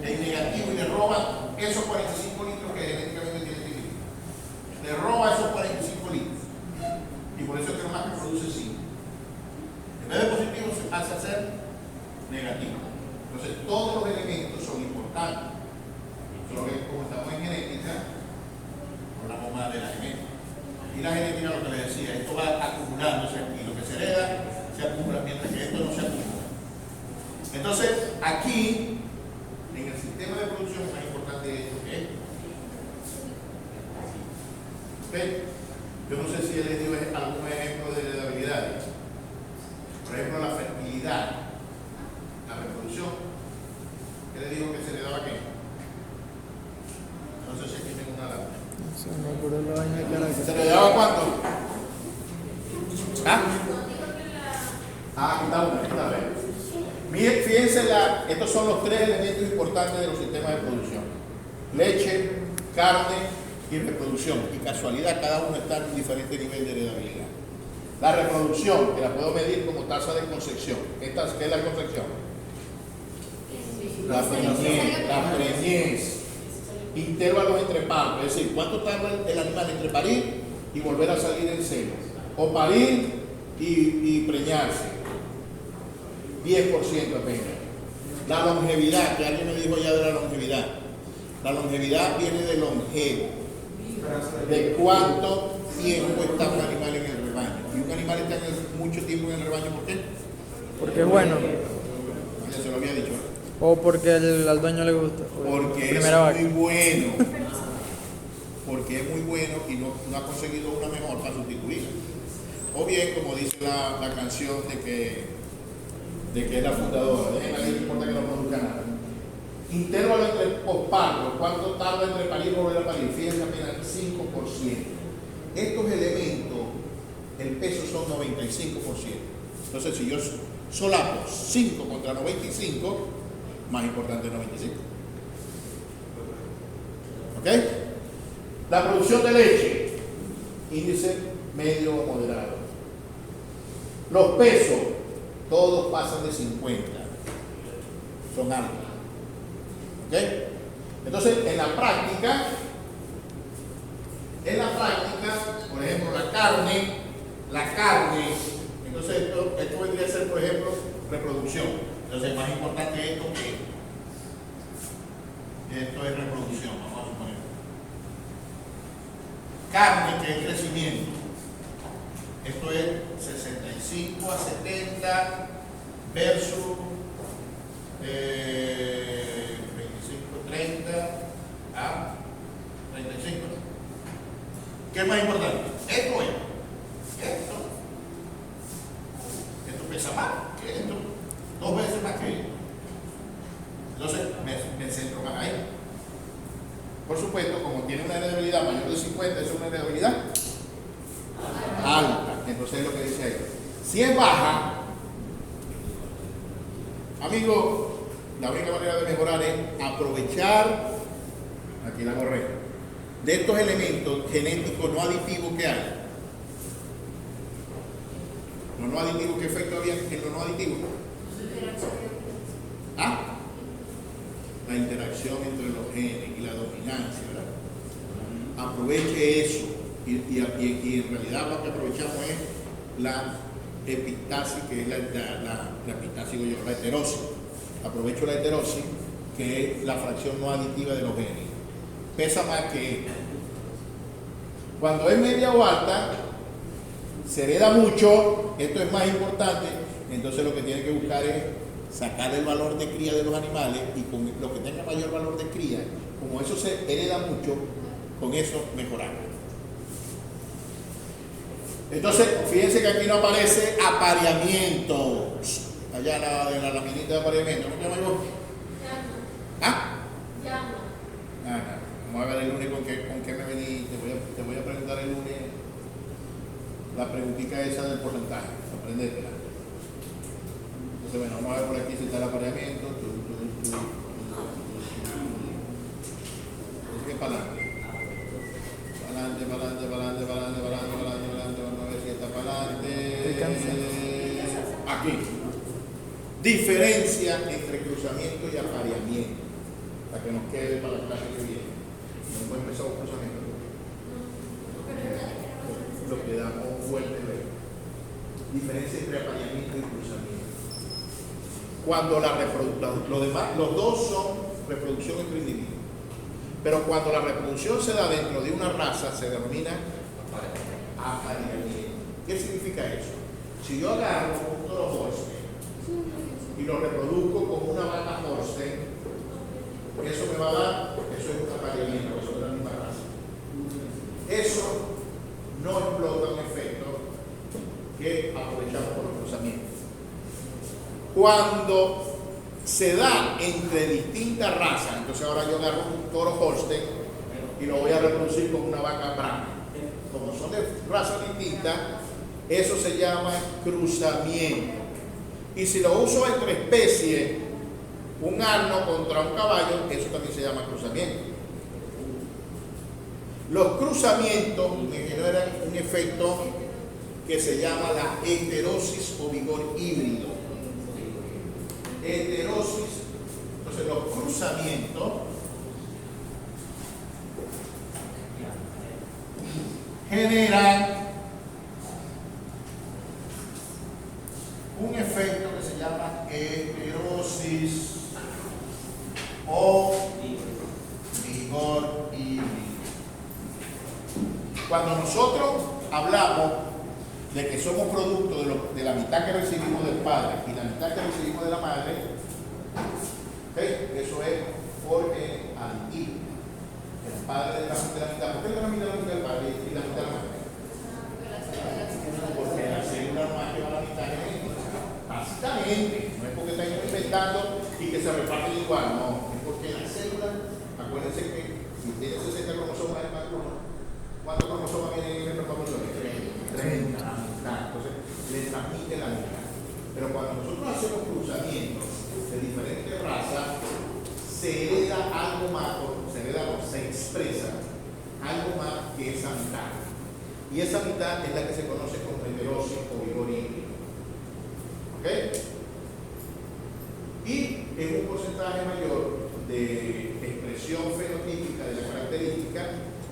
en negativo y le roba esos 45 litros que genéticamente tiene este litro. Le roba esos 45 litros. Y por eso es que nomás que produce 5. En vez de positivo se pasa a ser negativo. Entonces todos los elementos son importantes. Solo que como estamos en genética, hablamos más de la genética. Y la genética, lo que les decía, esto va acumulándose aquí. Lo que se hereda se acumula, mientras que esto no se acumula. Entonces, aquí, en el sistema de producción, es más importante esto que esto. ¿Okay? Yo no sé si les dio algún ejemplo de heredabilidades. Por ejemplo, la fertilidad, la reproducción. ¿Qué le dijo que se le daba qué? No sé si aquí tengo una lámpara. ¿Se le daba cuánto? ¿Ah? Aquí está una, aquí está bien. Miren, fíjense, estos son los 3 elementos importantes de los sistemas de producción: leche, carne y reproducción. Y casualidad, cada uno está en un diferente nivel de heredabilidad. La reproducción, que la puedo medir como tasa de concepción. ¿Qué es la concepción? La preñez. Intervalos entre partos, es decir, cuánto tarda el animal entre parir y volver a salir en seno, o parir y preñarse. 10% apenas. La longevidad, que alguien me dijo ya de la longevidad. La longevidad viene de longevo. de cuánto tiempo está un animal en el rebaño. Y un animal está mucho tiempo en el rebaño, ¿por qué? Porque es bueno. Ya se lo había dicho. O porque al dueño le gusta. Porque Primera es muy vaca. bueno. Porque es muy bueno y no ha conseguido una mejor para sustituirla. O bien, como dice la canción de que es la fundadora, no importa que no produzca nada. Intervalo entre posparto, ¿cuánto tarda entre parir y volver a parir? Fíjense, apenas 5%. Estos elementos, el peso son 95%. Entonces, si yo solapo 5 contra 95, más importante 95. ¿Ok? La producción de leche, índice medio o moderado. Los pesos, todos pasan de 50. Son altos. ¿Ok? Entonces, en la práctica, por ejemplo, la carne, entonces esto vendría a ser, por ejemplo, reproducción. Entonces, más importante esto que esto es reproducción, vamos a suponer. Carne, que es crecimiento. Esto es 65 a 70 versus 25, 30 a 35. ¿Qué es más importante? Esto es. Esto pesa más que esto. 2 veces más que esto. Entonces me centro más ahí. Por supuesto, como tiene una heredabilidad mayor de 50, es una heredabilidad alta. Entonces es lo que dice ahí. Si es baja, amigo, la única manera de mejorar es aprovechar, aquí la correcta, de estos elementos genéticos no aditivos que hay. Los no aditivos, ¿qué efecto había en los no aditivos? ¿Ah? La interacción entre los genes y la dominancia, ¿verdad? Aproveche eso y en realidad lo que aprovechamos es la epistasis, que es la epistasis, la heterosis. Aprovecho la heterosis, que es la fracción no aditiva de los genes. Pesa más que esta. Cuando es media o alta, se hereda mucho, esto es más importante, entonces lo que tiene que buscar es sacar el valor de cría de los animales y con lo que tenga mayor valor de cría, como eso se hereda mucho, con eso mejorar. Entonces, fíjense que aquí no aparece apareamiento. Allá en la laminita de apareamiento, ¿cómo se llama yo? ¿Ah? Vamos a ver el lunes con qué me vení. Te voy a preguntar el lunes la preguntita esa del porcentaje, aprendértela. Entonces, bueno, vamos a ver por aquí si está el apareamiento. ¿Qué para adelante? Para adelante. Vamos a ver si está para adelante. Aquí. Diferencia entre cruzamiento y apareamiento. Para que nos quede para la clase que viene. No hemos empezado cruzamiento. Lo que damos fuerte luego. Diferencia entre apareamiento y cruzamiento. Cuando los dos son reproducción entre individuos. Pero cuando la reproducción se da dentro de una raza, se denomina apareamiento. ¿Qué significa eso? Si yo agarro un toro Holstein y lo reproduzco con una vaca Holstein, eso me va a dar, eso es un apareamiento, eso es la misma raza. Eso no explota un efecto que aprovechamos por los cruzamientos. Cuando se da entre distintas razas, entonces ahora yo agarro un toro Holstein y lo voy a reproducir con una vaca Brahma. Como son de razas distintas, eso se llama cruzamiento. Y si lo uso entre especies, un asno contra un caballo, eso también se llama cruzamiento. Los cruzamientos me generan un efecto que se llama la heterosis o vigor híbrido. Heterosis. Entonces los cruzamientos generan un efecto que se llama heterosis o vigor híbrido. Cuando nosotros hablamos de que somos producto de la mitad que recibimos del padre y la mitad que recibimos de la madre, ¿okay? Eso es porque aditivo. El padre de la mitad, ¿por qué de la mitad del padre y la mitad de la madre? Porque la célula no más lleva la mitad genética. Básicamente, no es porque están inventando y que se reparten igual, no, es porque la célula, acuérdense que si tiene 60 cromosomas, es más cromosomas. ¿Cuántos cromosomas vienen en el espermatozoide? 30, la mitad. Entonces, le transmite la mitad. Pero cuando nosotros hacemos cruzamientos de diferentes razas, se hereda algo más, o se expresa algo más que esa mitad. Y esa mitad es la que se conoce como heterosis o vigor híbrido. ¿Ok? Y en un porcentaje mayor de expresión fenotípica de la característica,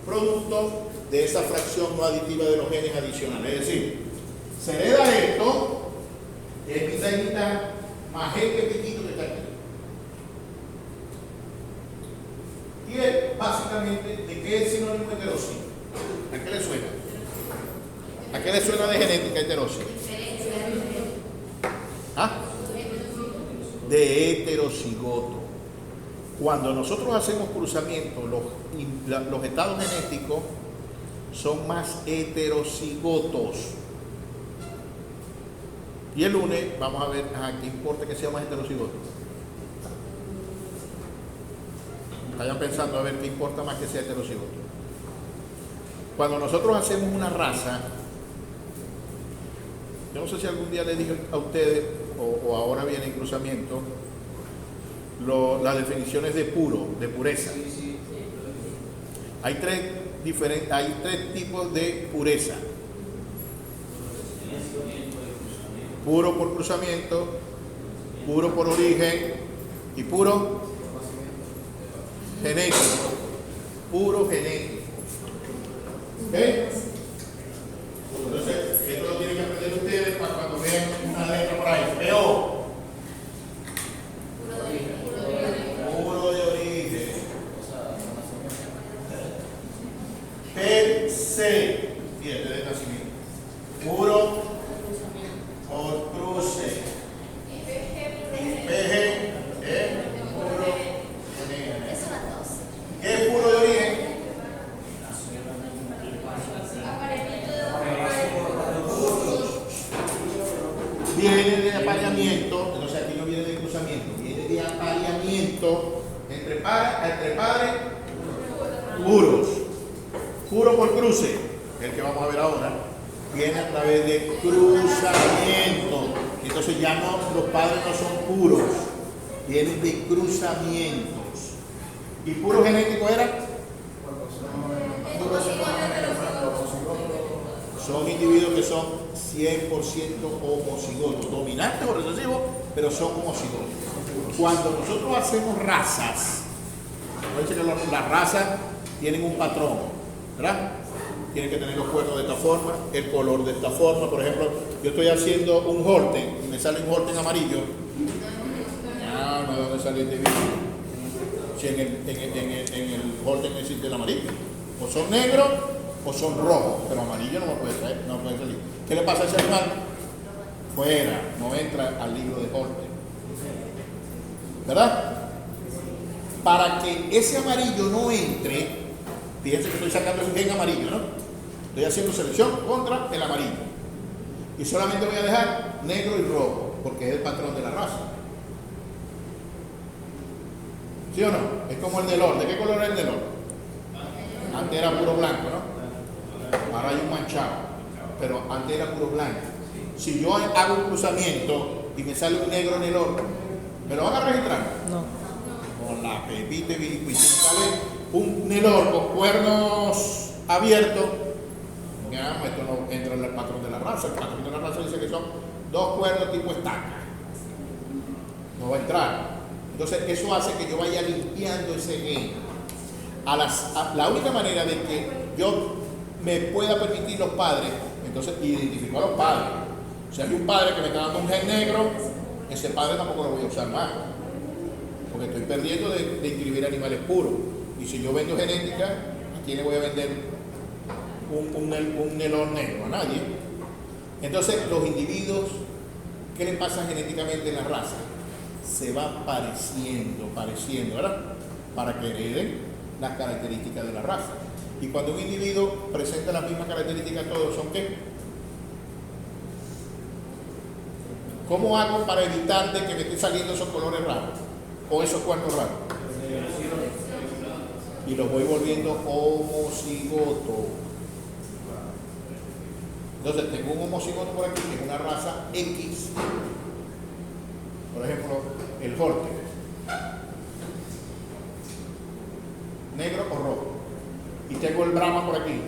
producto de esa fracción no aditiva de los genes adicionales. Es decir, se hereda esto, es mitad y mitad, más este piquito que está aquí. Y es básicamente de qué es sinónimo heterosis. ¿A qué le suena? ¿A qué le suena de genética heterosis? ¿Ah? De heterocigoto. Cuando nosotros hacemos cruzamiento, los estados genéticos son más heterocigotos. Y el lunes vamos a ver qué importa que sea más heterocigoto. Vayan pensando a ver qué importa más que sea heterocigoto. Cuando nosotros hacemos una raza, yo no sé si algún día les dije a ustedes, o ahora viene en cruzamiento, las definiciones de puro, de pureza. Hay tres tipos de pureza. Puro por cruzamiento, puro por origen y puro genético. Puro genético. ¿Ok? Entonces, esto lo tienen que aprender ustedes para cuando vean una letra por ahí. Veo. Puro de origen. Per se. Fíjate de nacimiento. Puro por cruce. PG es puro de origen. ¿Qué es puro de origen? Viene de apareamiento, entonces aquí no viene de cruzamiento, viene de apareamiento entre padres puros. Puro por cruce, el que vamos a ver ahora, viene a través de cruzamiento. Entonces ya no, los padres no son puros, vienen de cruzamientos. ¿Y puro genético era? Son individuos que son 100% homocigotos, dominantes o recesivos, pero son homocigotos. Cuando nosotros hacemos razas, parece que las razas tienen un patrón, ¿verdad? Tienen que tener los cuernos de esta forma, el color de esta forma. Por ejemplo, yo estoy haciendo un Holten y me sale un Holten amarillo. No, ¿de dónde sale el individuo? Si en el Holten existe el amarillo. O son negros o son rojos, pero amarillo no me puede traer, no puede salir. ¿Qué le pasa a ese animal? Fuera, no entra al libro de Holten. ¿Verdad? Para que ese amarillo no entre, fíjense que estoy sacando el gen amarillo, ¿no? Estoy haciendo selección contra el amarillo. Y solamente voy a dejar negro y rojo, porque es el patrón de la raza. ¿Sí o no? Es como el Nelor. ¿De qué color es el Nelor? Antes era puro blanco, ¿no? Ahora hay un manchado, pero antes era puro blanco. Si yo hago un cruzamiento y me sale un negro Nelor, ¿me lo van a registrar? No. Con la pepita y viricuita. Sale un Nelor con cuernos abiertos. Ya, esto no entra en el patrón de la raza. El patrón de la raza dice que son dos cuernos tipo estaca. No va a entrar. Entonces, eso hace que yo vaya limpiando ese gen. La única manera de que yo me pueda permitir los padres, entonces identifico a los padres. Si hay un padre que me está dando un gen negro, ese padre tampoco lo voy a usar más, porque estoy perdiendo de inscribir animales puros. Y si yo vendo genética, ¿a quién le voy a vender un melón negro, a nadie. Entonces, los individuos, ¿qué le pasa genéticamente en la raza? Se van pareciendo, ¿verdad? Para que hereden las características de la raza. Y cuando un individuo presenta las mismas características, todos son ¿qué? ¿Cómo hago para evitar de que me estén saliendo esos colores raros o esos cuernos raros? Y los voy volviendo homocigoto. Entonces tengo un homocigoto por aquí, que es una raza X. Por ejemplo, el Forte. Negro o rojo. Y tengo el Brahma por aquí.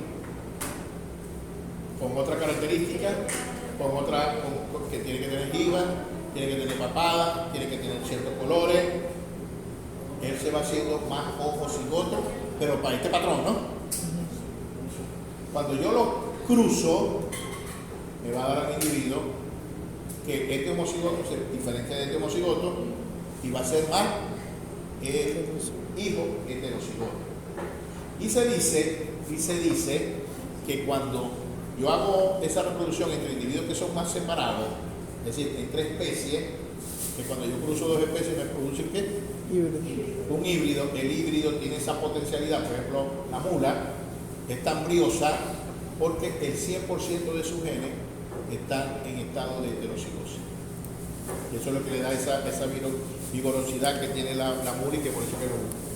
Con otra característica, que tiene que tener jiba, tiene que tener papada, tiene que tener ciertos colores. Él se va haciendo más homocigoto, pero para este patrón, ¿no? Cuando yo lo cruzo, me va a dar al individuo que este homocigoto se diferencia de este homocigoto y va a ser más hijo heterocigoto. Y se dice que cuando yo hago esa reproducción entre individuos que son más separados, es decir, entre especies, que cuando yo cruzo dos especies me produce ¿qué? Un híbrido. El híbrido tiene esa potencialidad. Por ejemplo, la mula es tan briosa porque el 100% de sus genes están en estado de heterocigosis. Y eso es lo que le da esa vigorosidad que tiene la mula y que por eso que lo